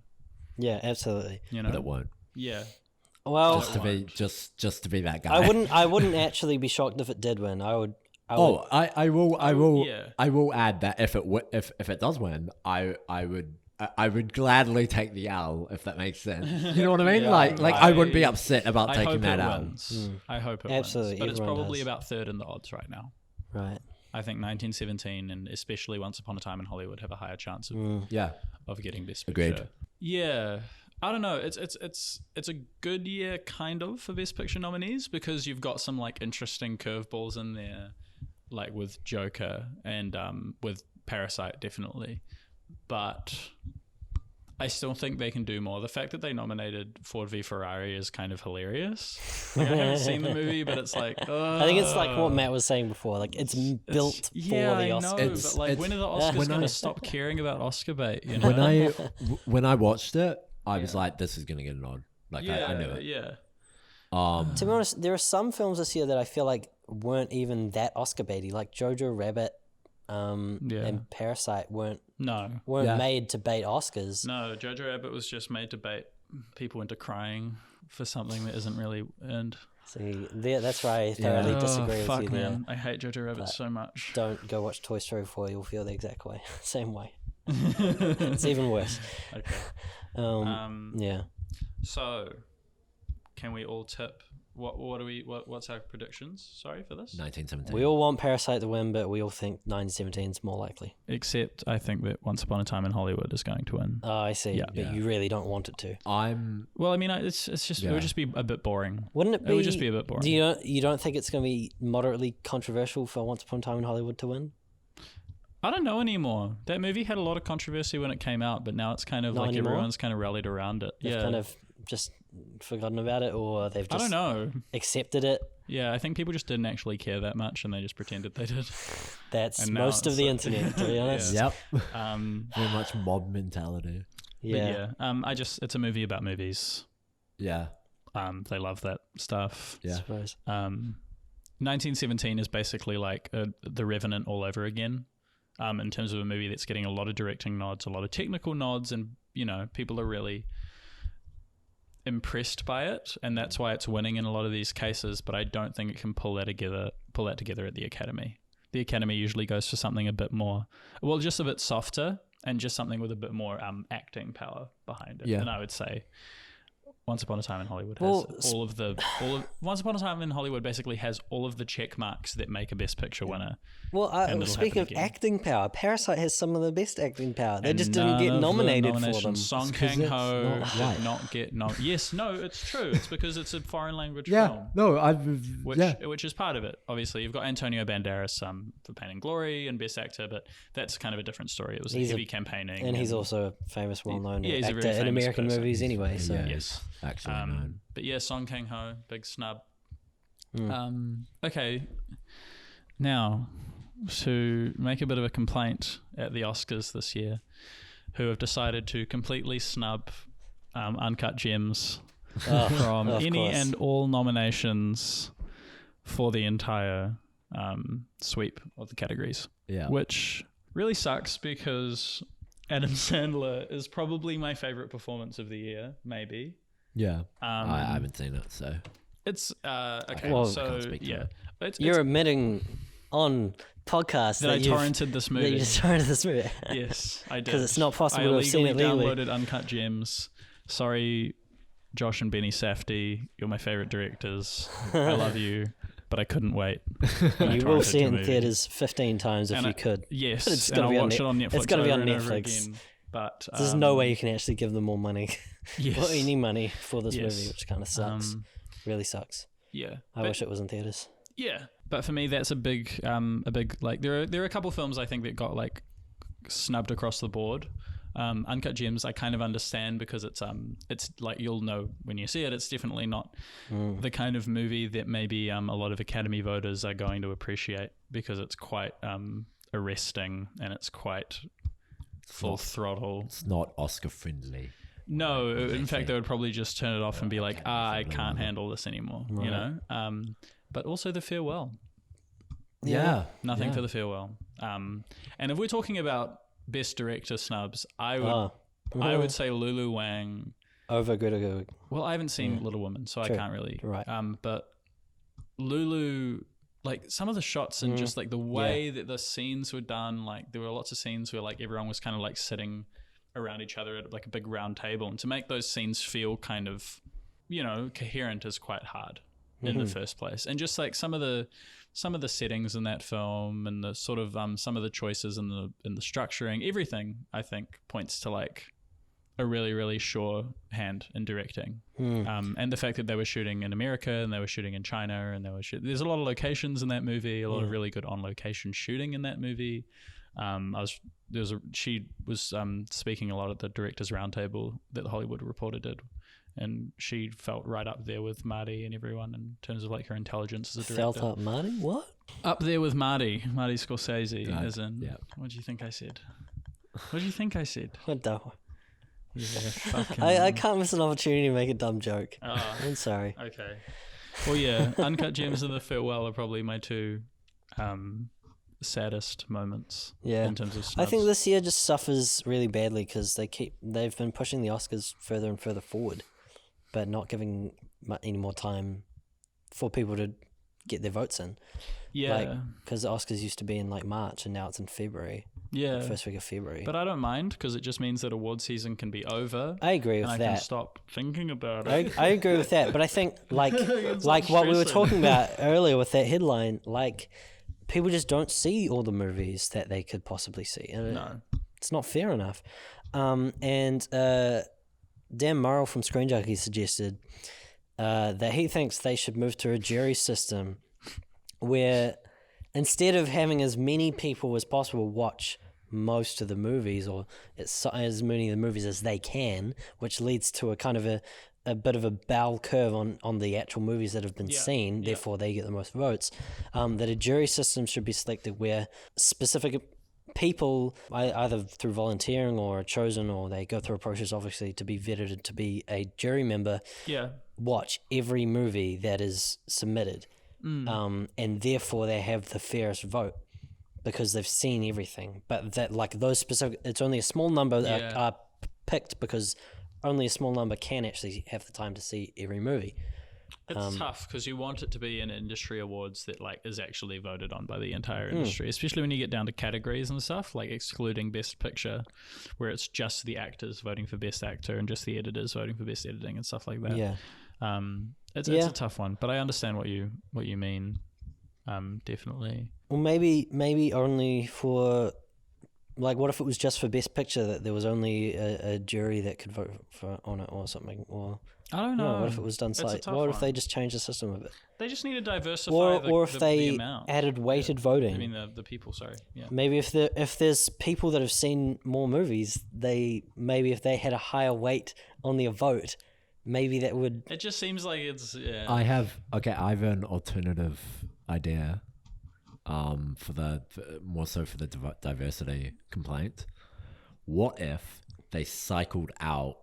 Yeah, absolutely. You know, But it won't. yeah. Well, Just to be that guy. I wouldn't actually be shocked if it did win. I would. I will yeah. I will add that if it does win, I would gladly take the L, if that makes sense. You know what I mean? Yeah, like I wouldn't be upset about I taking hope that it L. wins. I hope it Absolutely, wins. But it's everyone probably does. about third in the odds right now. Right. I think 1917 and especially Once Upon a Time in Hollywood have a higher chance Yeah. of getting Best Agreed. Picture. Yeah. I don't know. It's a good year kind of for Best Picture nominees, because you've got some like interesting curveballs in there, like with Joker and with Parasite definitely. But I still think they can do more. The fact that they nominated Ford v Ferrari is kind of hilarious. Like, I haven't seen the movie, but it's like, I think it's like what Matt was saying before. Like it's built for the Oscars. but like, when are the Oscars when going I- to stop caring about Oscar bait? You know? When I watched it, I was like, this is gonna get a nod. Like I knew it. Yeah. To be honest, there are some films this year that I feel like weren't even that Oscar baity. Like Jojo Rabbit, and Parasite weren't No. Yeah. made to bait Oscars. No, Jojo Rabbit was just made to bait people into crying for something that isn't really earned. See, that's where I thoroughly disagree with fuck, you man. there. I hate Jojo Rabbit so much. Don't go watch Toy Story 4. You'll feel the exact way, same way. It's even worse. Okay. Yeah. So, can we all tip? What's our predictions? Sorry for this. 1917. We all want Parasite to win, but we all think 1917 is more likely. Except I think that Once Upon a Time in Hollywood is going to win. Oh, I see. Yeah. But you really don't want it to. Well, I mean, it's just it would just be a bit boring. Wouldn't it be? It would just be a bit boring. You don't think it's going to be moderately controversial for Once Upon a Time in Hollywood to win? I don't know anymore. That movie had a lot of controversy when it came out, but now it's kind of Not like anymore? everyone's kind of rallied around it. They've kind of just forgotten about it, or they've I just don't know. accepted it. Yeah, I think people just didn't actually care that much, and they just pretended they did. That's And now most of it's the like- internet, to be honest. Yep. Um, Very much mob mentality. Yeah. but yeah. It's a movie about movies. Yeah. They love that stuff. Yeah. I suppose. 1917 is basically like The Revenant all over again. In terms of a movie that's getting a lot of directing nods, a lot of technical nods, and you know, people are really impressed by it, and that's why it's winning in a lot of these cases. But I don't think it can pull that together at the Academy. The Academy usually goes for something a bit more, well, just a bit softer, and just something with a bit more acting power behind it. Yeah. And I would say Once Upon a Time in Hollywood Well, has Once Upon a Time in Hollywood basically has all of the check marks that make a Best Picture winner. Well, And it'll speaking of happen again. acting power, Parasite has some of the best acting power. They And just didn't none get of the nominated for them. nominations. Song 'cause Kang it's Ho not did white. not get Yes, no, it's true. It's because it's a foreign language Yeah. film. No, Which is part of it. Obviously, you've got Antonio Banderas for Pain and Glory and Best Actor, but that's kind of a different story. It was He's a- heavy campaigning, And he's also a famous, well-known Yeah, he's a actor very in famous American person. movies anyway. So yes. Actually, no. But yeah, Song Kang Ho, big snub. Okay, Now, to make a bit of a complaint at the Oscars this year, who have decided to completely snub Uncut Gems from any and all nominations for the entire sweep of the categories. Yeah. Which really sucks because Adam Sandler is probably my favorite performance of the year, maybe. Yeah. I haven't seen it, so. It's, okay, Well, so, yeah. You're admitting on podcast that I torrented this movie. That you just torrented this movie. Yes, I did. Because it's not possible to have seen it legally. I downloaded Uncut Gems. Sorry, Josh and Benny Safdie. You're my favorite directors. I love you, but I couldn't wait. You will see it in theaters 15 times if you could. Yes, but it's and I'll watch it on Netflix. It's going to be on over and over Netflix. Again, but there's no way you can actually give them more money. Yes. Or any money for this movie, which kind of sucks. Really sucks. Yeah. I wish it was in theaters. Yeah. But for me, that's a big like there are a couple films I think that got like snubbed across the board. Uncut Gems I kind of understand because it's like you'll know when you see it, it's definitely not the kind of movie that maybe a lot of Academy voters are going to appreciate because it's quite arresting and it's quite full throttle. It's not Oscar friendly. No, in fact they would probably just turn it off and be like, I can't handle this anymore, you know? But also The Farewell. Yeah. Nothing for The Farewell. And if we're talking about Best Director snubs, I would say Lulu Wang. Over Greta. Well, I haven't seen Little Women, so True. I can't really. Right. But Lulu, like some of the shots and just like the way that the scenes were done, like there were lots of scenes where like everyone was kind of like sitting around each other at like a big round table, and to make those scenes feel kind of, you know, coherent is quite hard in the first place. And just like some of the settings in that film and the sort of some of the choices in the structuring, everything I think points to like a really, really sure hand in directing. And the fact that they were shooting in America and they were shooting in China and there's a lot of locations in that movie, a lot of really good on location shooting in that movie. She was speaking a lot at the Directors Roundtable that the Hollywood Reporter did, and she felt right up there with Marty and everyone in terms of like her intelligence as a director. Felt up Marty? What? Up there with Marty Scorsese, as in. What do you think I said? What do you think I said? What the? Yeah, fucking. I can't miss an opportunity to make a dumb joke. I'm sorry. Okay. Well, yeah, Uncut Gems and The Farewell are probably my two saddest moments in terms of snubs. I think this year just suffers really badly because they've been pushing the Oscars further and further forward, but not giving any more time for people to get their votes in. Yeah, because the Oscars used to be in like March and now it's in February. Yeah, first week of February. But I don't mind because it just means that award season can be over. I agree with that. I can stop thinking about it. I agree with that, but I think like what we were talking about earlier with that headline, like people just don't see all the movies that they could possibly see. No, it's not fair enough. And Dan Murrell from Screen Junkie suggested that he thinks they should move to a jury system where instead of having as many people as possible watch most of the movies or as many of the movies as they can, which leads to a kind of a bit of a bell curve on the actual movies that have been seen, therefore they get the most votes, that a jury system should be selected where specific people, either through volunteering or are chosen, or they go through a process obviously to be vetted to be a jury member, watch every movie that is submitted. And therefore they have the fairest vote because they've seen everything. But that like those specific, it's only a small number that are picked because only a small number can actually have the time to see every movie. It's tough because you want it to be an industry awards that like is actually voted on by the entire industry, especially when you get down to categories and stuff, like excluding Best Picture, where it's just the actors voting for Best Actor and just the editors voting for Best Editing and stuff like that. It's a tough one, but I understand what you mean. Definitely. Well, maybe only for, like, what if it was just for Best Picture that there was only a jury that could vote on it or something? Or I don't know. What if it was done slightly? What if they just changed the system a bit? They just need to diversify or if the they amount. Added weighted voting. I mean the people. Sorry. Yeah. Maybe if there's people that have seen more movies, if they had a higher weight on their vote. Maybe that would... It just seems like it's... I have an alternative idea. more so for the diversity complaint. What if they cycled out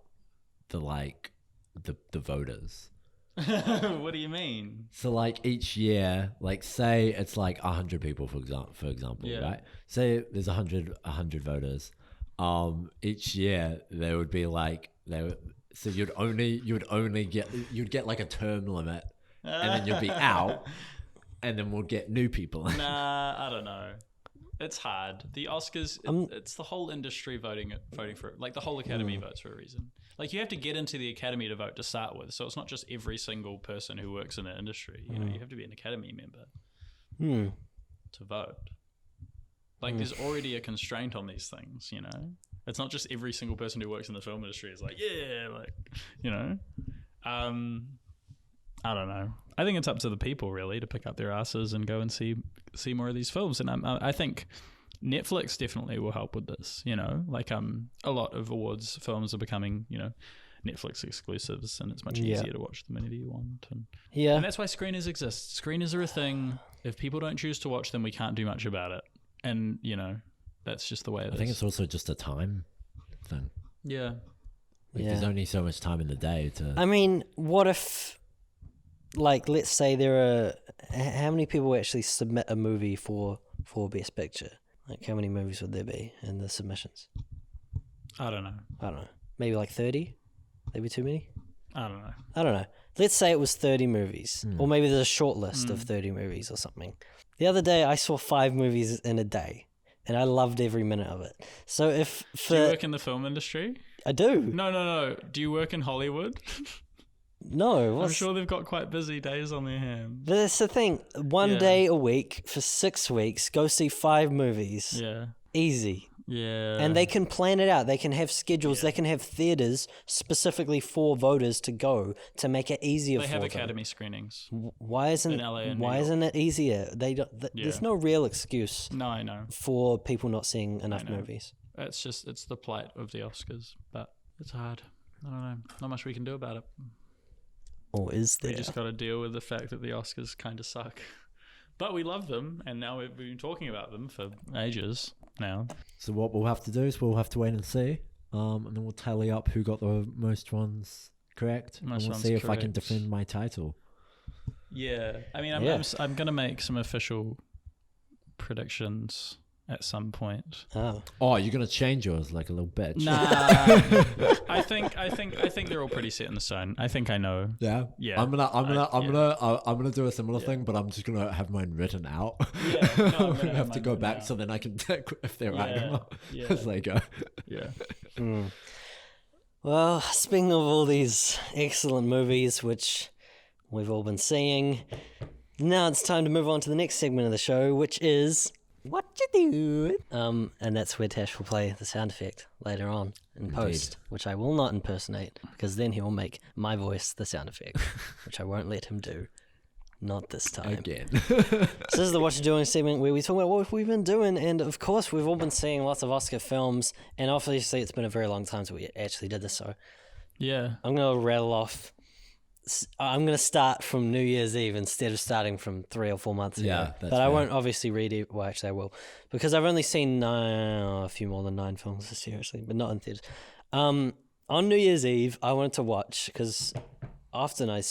the voters? What do you mean? So like each year, like say it's like 100 people for example, right? Say there's 100 voters. Each year there would be like so you'd get like a term limit, and then you'd be out, and then we'll get new people. Nah, I don't know. It's hard. The Oscars, it's the whole industry voting for it. Like the whole Academy votes for a reason. Like you have to get into the Academy to vote to start with. So it's not just every single person who works in the industry. You know, you have to be an Academy member to vote. Like there's already a constraint on these things, you know? It's not just every single person who works in the film industry is like, yeah, like, you know? I don't know. I think it's up to the people really to pick up their asses and go and see more of these films. And I think Netflix definitely will help with this. You know, like a lot of awards films are becoming, you know, Netflix exclusives, and it's much easier to watch them whenever you want. And that's why screeners exist. Screeners are a thing. If people don't choose to watch them, we can't do much about it. And you know, that's just the way it is. I think it's also just a time thing. Yeah. Like there's only so much time in the day to. I mean, what if? Like, let's say there are, how many people actually submit a movie for Best Picture? Like, how many movies would there be in the submissions? I don't know. Maybe like 30? Maybe too many? I don't know. Let's say it was 30 movies. Or maybe there's a short list of 30 movies or something. The other day, I saw 5 movies in a day, and I loved every minute of it. So if... Do you work in the film industry? I do. No. Do you work in Hollywood? No. I'm sure they've got quite busy days on their hands. But that's the thing. One day a week for 6 weeks, go see 5 movies. Yeah. Easy. Yeah. And they can plan it out. They can have schedules. They can have theaters specifically for voters to go to make it easier for them. They have Academy screenings. Why isn't it easier? There's no real excuse. No, I know. For people not seeing enough movies. It's the plight of the Oscars, but it's hard. I don't know. Not much we can do about it. Or is there? We just got to deal with the fact that the Oscars kind of suck. But we love them, and now we've been talking about them for ages now. So what we'll have to do is we'll have to wait and see, and then we'll tally up who got the most ones correct, and we'll see if I can defend my title. Yeah. I mean, I'm going to make some official predictions at some point. Oh, you're gonna change yours like a little bitch. Nah. I think they're all pretty set in the stone. I think I know. Yeah. I'm gonna do a similar thing, but I'm just gonna have mine written out. Yeah. No, I'm gonna have to go back so then I can check if they're right or not. As they go. Yeah. Well, speaking of all these excellent movies which we've all been seeing, now it's time to move on to the next segment of the show, which is What You Do. And that's where Tash will play the sound effect later on in post, which I will not impersonate, because then he will make my voice the sound effect, which I won't let him do. Not this time. Again. So this is the What You're Doing segment where we talk about what we've been doing, and of course we've all been seeing lots of Oscar films, and obviously it's been a very long time since we actually did this, so yeah, I'm going to rattle off. I'm going to start from New Year's Eve instead of starting from 3 or 4 months ago. Yeah, that's but I won't obviously read it. Well, actually I will, because I've only seen a few more than 9 films this year, actually, but not in theaters. On New Year's Eve, I wanted to watch, because often I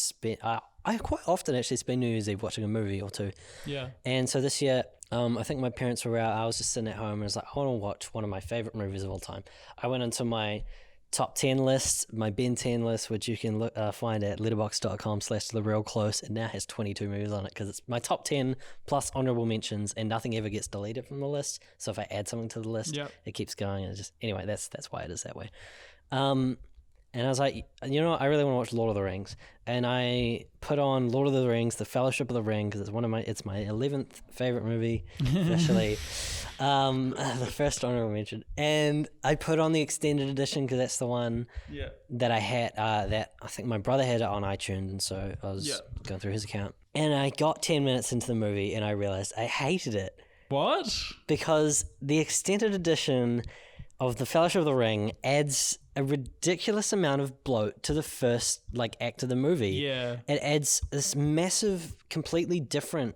quite often actually spend New Year's Eve watching a movie or two. Yeah. And so this year, I think my parents were out. I was just sitting at home and I was like, I want to watch one of my favorite movies of all time. I went into my top 10 list, my Ben 10 list, which you can find at letterboxd.com/therealclose. It now has 22 movies on it because it's my top 10 plus honorable mentions, and nothing ever gets deleted from the list. So if I add something to the list, it keeps going. And anyway, that's why it is that way. And I was like, you know what? I really want to watch Lord of the Rings. And I put on Lord of the Rings, The Fellowship of the Ring, because it's my 11th favorite movie, officially. The first honorable mention. And I put on the extended edition because that's the one that I had, that I think my brother had it on iTunes. And so I was going through his account. And I got 10 minutes into the movie and I realized I hated it. What? Because the extended edition of The Fellowship of the Ring adds a ridiculous amount of bloat to the first act of the movie. Yeah. It adds this massive, completely different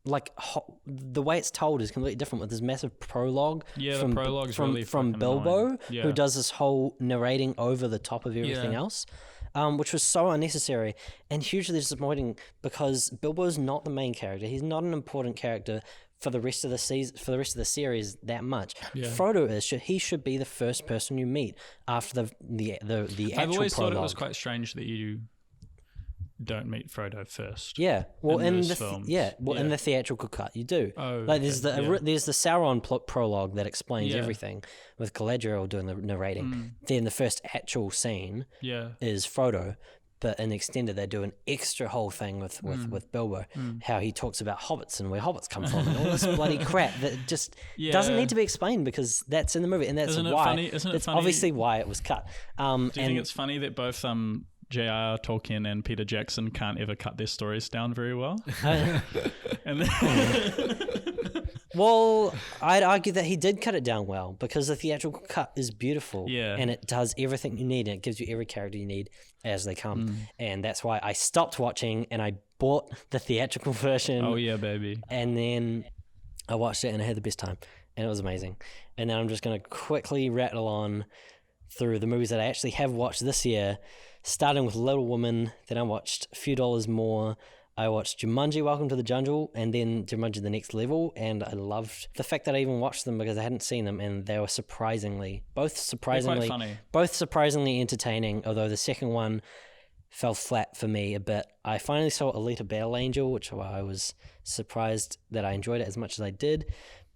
the way it's told is completely different with this massive prologue. Yeah, from, the prologue's from really from fucking Bilbo, annoying. Yeah. who does this whole narrating over the top of everything else, which was so unnecessary and hugely disappointing because Bilbo's not the main character. He's not an important character for the rest of the season, for the rest of the series that much. Yeah. Frodo is. He should be the first person you meet after the actual I've always prologue. thought it was quite strange that you don't meet Frodo first. Yeah, well, in those the films. in the theatrical cut, you do. Oh, like there's okay. there's the Sauron prologue that explains Yeah. everything with Galadriel doing the narrating. Then the first actual scene is Frodo, but in the extended they do an extra whole thing with Bilbo, how he talks about hobbits and where hobbits come from and all this bloody crap that just doesn't need to be explained because that's in the movie and that's Isn't it why. funny? Isn't it that's funny? obviously why it was cut. Do you think it's funny that both J.R.R. Tolkien and Peter Jackson can't ever cut their stories down very well? And then Well, I'd argue that he did cut it down well because the theatrical cut is beautiful. Yeah. And it does everything you need and it gives you every character you need as they come. And that's why I stopped watching and I bought the theatrical version. oh yeah, baby. And then I watched it and I had the best time. And it was amazing. And then I'm just going to quickly rattle on through the movies that I actually have watched this year, starting with Little Woman. Then I watched A Few Dollars More. I watched Jumanji, Welcome to the Jungle, and then Jumanji, The Next Level, and I loved the fact that I even watched them because I hadn't seen them, and they were both surprisingly entertaining, although the second one fell flat for me a bit. I finally saw Alita Battle Angel, which I was surprised that I enjoyed it as much as I did.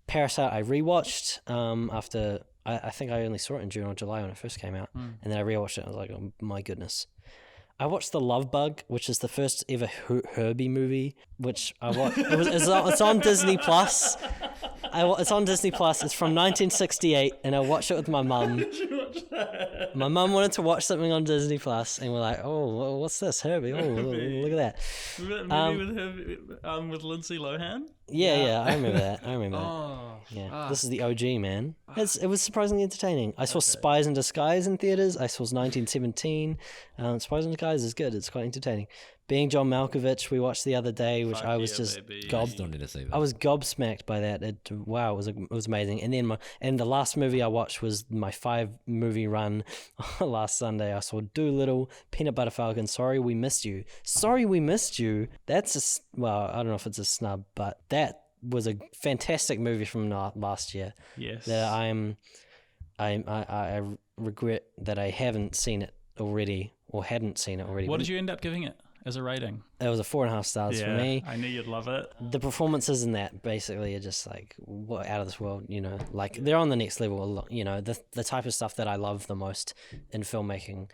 Parasite I rewatched after, I think I only saw it in June or July when it first came out, and then I rewatched it and I was like, oh my goodness. I watched The Love Bug, which is the first ever Herbie movie, which I watched. It's on Disney Plus. It's on Disney Plus. It's from 1968, and I watched it with my mum. Did you watch that? My mum wanted to watch something on Disney Plus, and we're like, "Oh, what's this, Herbie? Oh, look at that." Movie with Lindsay Lohan. Yeah, I remember that. Oh, Yeah, this is the OG, man. It was surprisingly entertaining. I saw Spies in Disguise in theaters. I saw 1917. Spies in Disguise is good. It's quite entertaining. Being John Malkovich, we watched the other day, which I was just Still need to see that. I was gobsmacked by that. It was amazing. And then the last movie I watched was my 5-movie run last Sunday. I saw Dolittle, Peanut Butter Falcon, Sorry We Missed You. That's I don't know if it's a snub, but that was a fantastic movie from last year. Yes. That I regret that I haven't seen it already or hadn't seen it already. What did you end up giving it as a rating? It was a 4.5 stars for me. I knew you'd love it. The performances in that basically are just like out of this world, like they're on the next level. The type of stuff that I love the most in filmmaking,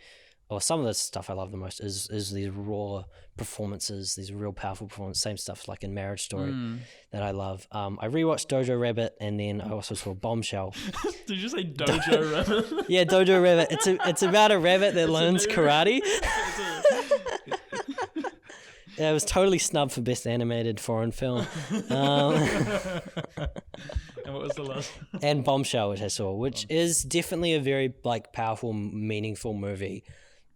or some of the stuff I love the most is these raw performances, these real powerful performances. Same stuff like in Marriage Story that I love. I rewatched Dojo Rabbit, and then I also saw Bombshell. Did you say Dojo Rabbit? Yeah, Dojo Rabbit. It's about a rabbit that learns karate. Yeah, it was totally snubbed for Best Animated Foreign Film. And what was the last? And Bombshell, which I saw, which is definitely a very powerful, meaningful movie,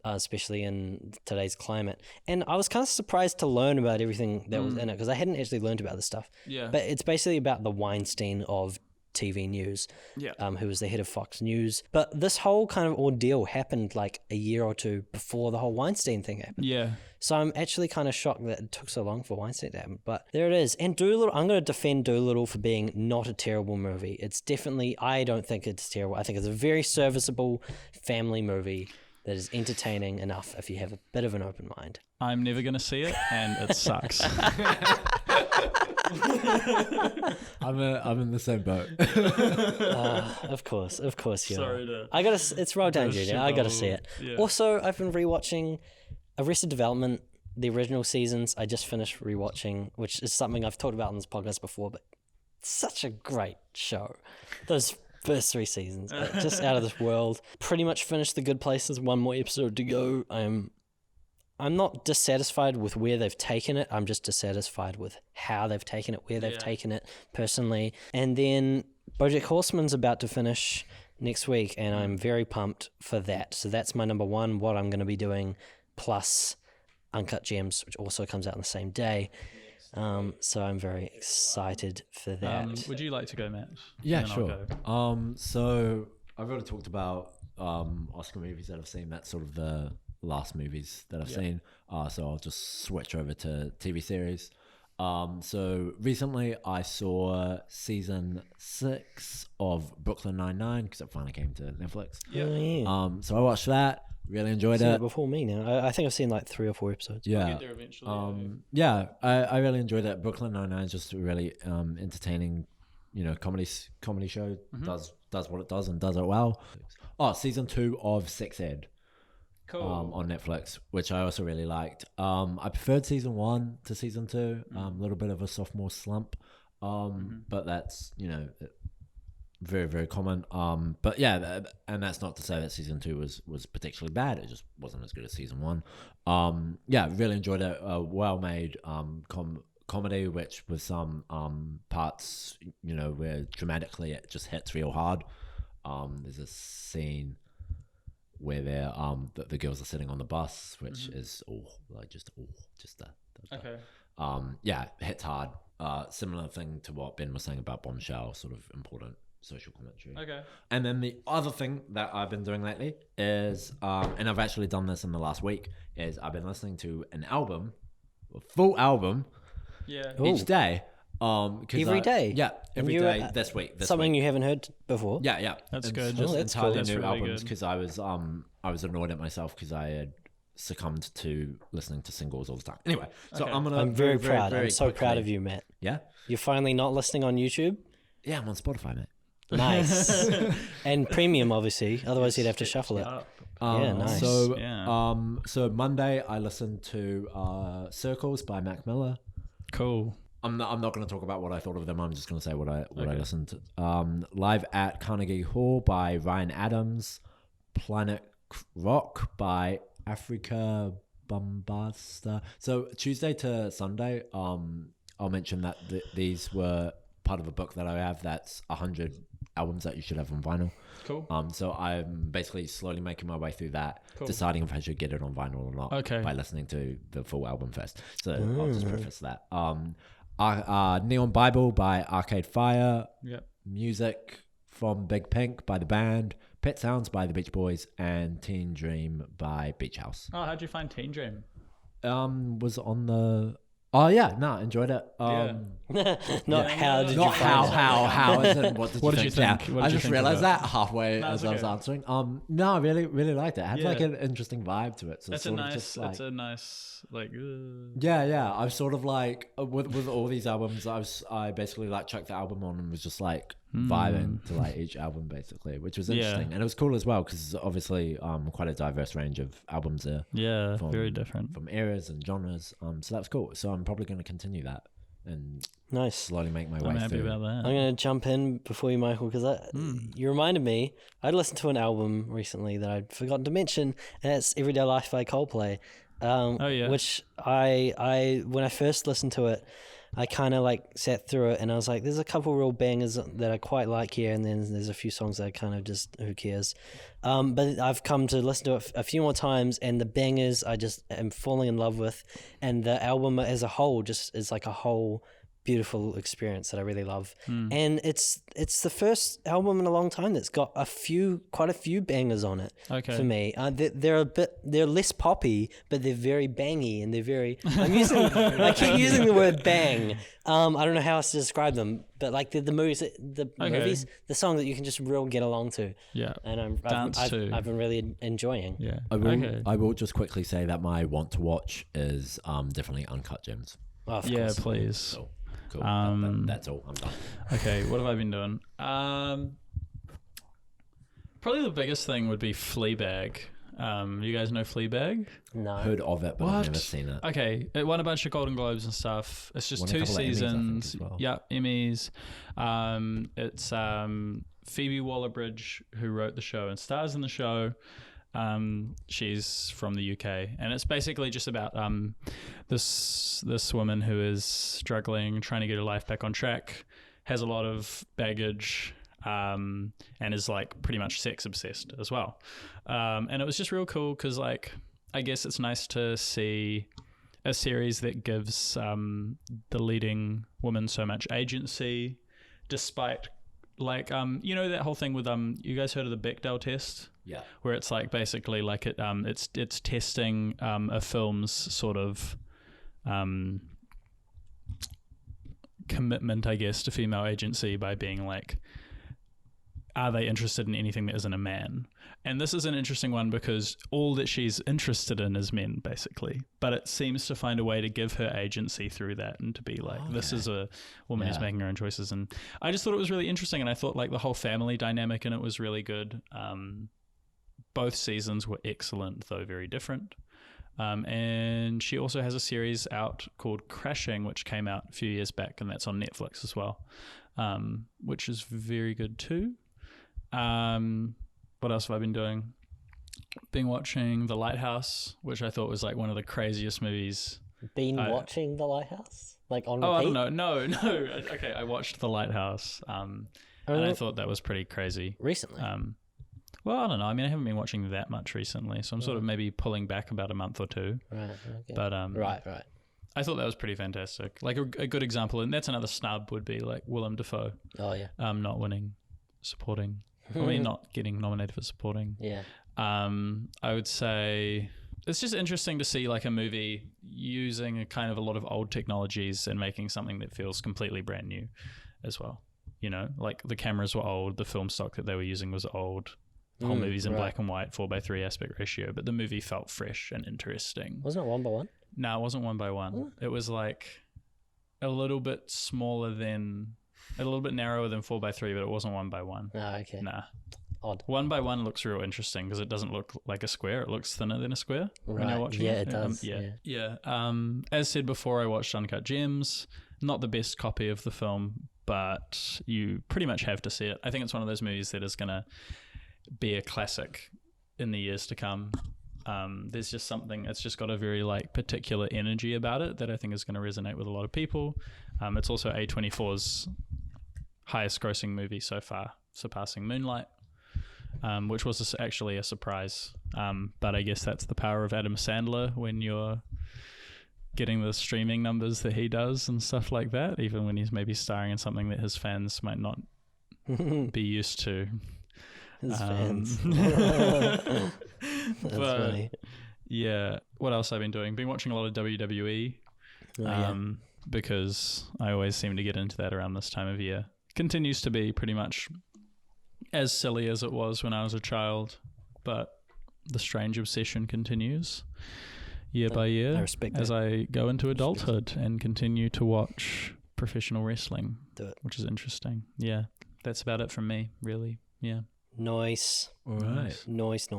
especially in today's climate. And I was kind of surprised to learn about everything that was in it because I hadn't actually learned about this stuff. Yeah. But it's basically about the Weinstein of TV news, who was the head of Fox News. But this whole kind of ordeal happened like a year or two before the whole Weinstein thing happened. Yeah. So I'm actually kind of shocked that it took so long for Weinstein to happen. But there it is. And Dolittle, I'm going to defend Dolittle for being not a terrible movie. It's definitely, I don't think it's terrible. I think it's a very serviceable family movie that is entertaining enough if you have a bit of an open mind. I'm never going to see it, and it sucks. I'm in the same boat. Of course you Sorry are. It's Roll Down Jr. I gotta see it. Yeah. Also, I've been rewatching Arrested Development, the original seasons. I just finished rewatching, which is something I've talked about on this podcast before, but it's such a great show. Those first 3 seasons, just out of this world. Pretty much finished The Good Place. There's one more episode to go. I'm not dissatisfied with where they've taken it. I'm just dissatisfied with how they've taken it, where they've taken it personally. And then BoJack Horseman's about to finish next week, and I'm very pumped for that. So that's my number 1, what I'm going to be doing, plus Uncut Gems, which also comes out on the same day. So I'm very excited for that. Would you like to go, Matt? Yeah, And then sure. I'll go. So I've already talked about Oscar movies that I've seen. That's sort of the last movies that I've seen. So I'll just switch over to TV series. So recently I saw season 6 of Brooklyn Nine-Nine because it finally came to Netflix. Yeah. Oh, yeah. So I watched that. Really enjoyed Seen it. it before me now. I think I've seen like 3 or 4 episodes. I'll Yeah. get there eventually. I really enjoyed it. Brooklyn Nine-Nine is just a really entertaining, comedy show. Does what it does and does it well. Oh, season 2 of Sex Ed. Cool. On Netflix, which I also really liked. I preferred season 1 to season 2. A little bit of a sophomore slump, but that's very, very common. But yeah, and that's not to say that season 2 was particularly bad. It just wasn't as good as season 1. Yeah, really enjoyed it. Well made comedy, which with some parts where dramatically it just hits real hard. There's a scene where they're the girls are sitting on the bus, which is hits hard. Similar thing to what Ben was saying about Bombshell, sort of important social commentary. Okay. And then the other thing that I've been doing lately is, and I've actually done this in the last week, is I've been listening to an album, a full album, each day. Every day? Yeah, every And day this week. Something you haven't heard before? Yeah. That's And good. Just That's entirely cool. new That's really albums good. because I was annoyed at myself because I had succumbed to listening to singles all the time. Anyway, so Okay. I'm Very proud. I'm so proud quickly- of you, Matt. Yeah, You're finally not listening on YouTube? yeah, I'm on Spotify, mate. Nice. And premium, obviously. Otherwise, you'd have to shuffle it. Yeah, nice. So, Yeah. so Monday I listened to Circles by Mac Miller. Cool. I'm not going to talk about what I thought of them. I'm just going to say what I listened to. Live at Carnegie Hall by Ryan Adams. Planet Rock by Africa Bombasta. So Tuesday to Sunday, I'll mention that these were part of a book that I have that's 100 albums that you should have on vinyl. Cool. So I'm basically slowly making my way through that, Cool. deciding if I should get it on vinyl or not by listening to the full album first. So I'll just preface that. Neon Bible by Arcade Fire. Yep. Music from Big Pink by The Band. Pet Sounds by The Beach Boys. And Teen Dream by Beach House. Oh, how'd you find Teen Dream? Was on the... Oh yeah, no, enjoyed it. How did you Not find it? how, as in what did you think? What did I you just think realized about that halfway No, as it's I was okay. answering. No, I really liked it. It had like Yeah. an interesting vibe to it. So That's sort a of nice. just like, It's a nice like. yeah. I've sort of like with all these albums, I basically like chucked the album on and was just like vibing to like each album basically, which was interesting, and it was cool as well because obviously quite a diverse range of albums there. Yeah, very different. From eras and genres. So that's cool. So I'm probably going to continue that and Nice. slowly make my way I'm happy through. about that. I'm going to jump in before you, Michael, because you reminded me. I'd listened to an album recently that I'd forgotten to mention, and it's Everyday Life by Coldplay. Which I when I first listened to it, I kind of like sat through it and I was like, there's a couple real bangers that I quite like here, and then there's a few songs that I kind of just, who cares. But I've come to listen to it a few more times, and the bangers I just am falling in love with, and the album as a whole just is like a whole beautiful experience that I really love. And it's the first album in a long time that's got quite a few bangers on it. Okay. For me, they're less poppy, but they're very bangy, and they're very. I keep using the word bang. I don't know how else to describe them, but like the movies, the song that you can just real get along to. Yeah. And I've been really enjoying. Yeah. I will just quickly say that my want to watch is definitely Uncut Gems. Oh, of Yeah, course. please. Cool. That's all. I'm done. Okay, what have I been doing? Probably the biggest thing would be Fleabag. You guys know Fleabag? No. Heard of it, but I've never seen it. Okay, it won a bunch of Golden Globes and stuff. It's just Won a 2 couple of Emmys, I think, seasons. as well. Yeah, Emmys. It's Phoebe Waller-Bridge who wrote the show and stars in the show. She's from the UK, and it's basically just about this woman who is struggling, trying to get her life back on track, has a lot of baggage, and is like pretty much sex obsessed as well. And it was just real cool because like I guess it's nice to see. a series that gives the leading woman so much agency, despite you know that whole thing with you guys heard of the Bechdel test? Yeah. Where it's like basically like it's testing a film's sort of commitment, I guess, to female agency by being like, are they interested in anything that isn't a man? And this is an interesting one because all that she's interested in is men, basically. But it seems to find a way to give her agency through that and to be like, this is a woman who's making her own choices. And I just thought it was really interesting. And I thought like the whole family dynamic in it was really good. Both seasons were excellent, though very different. And she also has a series out called Crashing, which came out a few years back, and that's on Netflix as well, which is very good too. What else have I been doing? Been watching The Lighthouse, which I thought was like one of the craziest movies. Watching The Lighthouse? Like on repeat? Oh, I don't know. No. Okay, I watched The Lighthouse, and I thought that was pretty crazy. Recently? Well, I don't know. I mean, I haven't been watching that much recently, so I'm sort of maybe pulling back about a month or two. Right, okay. But right. I thought that was pretty fantastic. Like a good example, and that's another snub would be like Willem Dafoe. Oh, yeah. Not winning supporting. I mean, not getting nominated for supporting. Yeah. I would say it's just interesting to see like a movie using a kind of a lot of old technologies and making something that feels completely brand new as well. You know, like the cameras were old, the film stock that they were using was old. The whole movie's in black and white, 4:3 aspect ratio, but the movie felt fresh and interesting. Wasn't it 1:1? No, it wasn't 1:1. Oh. It was like a little bit a little bit narrower than 4:3, but it wasn't 1:1. Oh, okay. Nah. Odd. 1:1 looks real interesting because it doesn't look like a square. It looks thinner than a square when you're watching yeah, it. it does. Yeah. As said before, I watched Uncut Gems. Not the best copy of the film, but you pretty much have to see it. I think it's one of those movies that is going to be a classic in the years to come. There's just something, it's just got a very like particular energy about it that I think is going to resonate with a lot of people. It's also A24's highest grossing movie so far, surpassing Moonlight, which was actually a surprise. But I guess that's the power of Adam Sandler when you're getting the streaming numbers that he does and stuff like that, even when he's maybe starring in something that his fans might not be used to. His fans. That's funny. Yeah. What else I've been doing? Been watching a lot of WWE. Because I always seem to get into that around this time of year. Continues to be pretty much as silly as it was when I was a child, but the strange obsession continues year by year as I go into adulthood and continue to watch professional wrestling, which is interesting. Yeah, that's about it from me, really. Yeah. Nice. All right. Nice.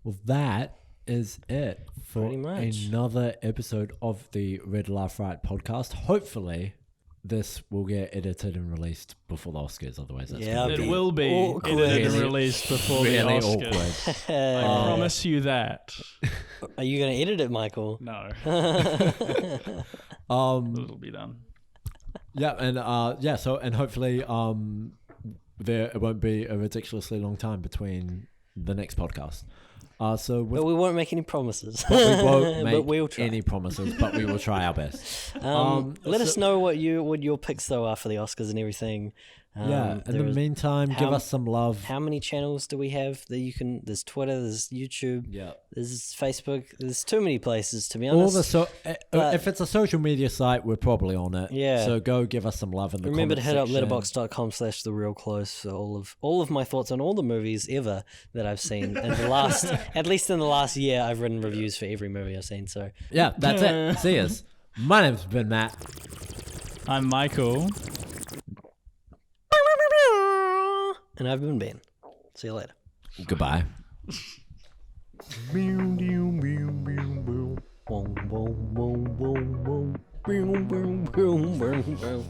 Well, that is it for Pretty much. another episode of the RedLaughRiot podcast. Hopefully, this will get edited and released before the Oscars. Otherwise, that's it will be edited and released before the Oscars. I promise you that. Are you going to edit it, Michael? No. It'll be done. Yeah, and so hopefully, it won't be a ridiculously long time between the next podcast. But we won't make any promises. But we won't make we'll try. any promises, but we will try our best. Let us know what your picks though are for the Oscars and everything. In the meantime, give us some love. How many channels do we have that you can? There's Twitter, there's YouTube, there's Facebook. There's too many places, to be honest. If it's a social media site, we're probably on it. Yeah. So go give us some love in the Remember to hit up section. letterboxd.com/therealclose for all of my thoughts on all the movies ever that I've seen in the last, at least in the last year. I've written reviews for every movie I've seen. So yeah, that's it. See us. My name's been Matt. I'm Michael. And I've been Ben. See you later. Goodbye. Boom, boom, boom, boom. Boom, boom, boom, boom, boom.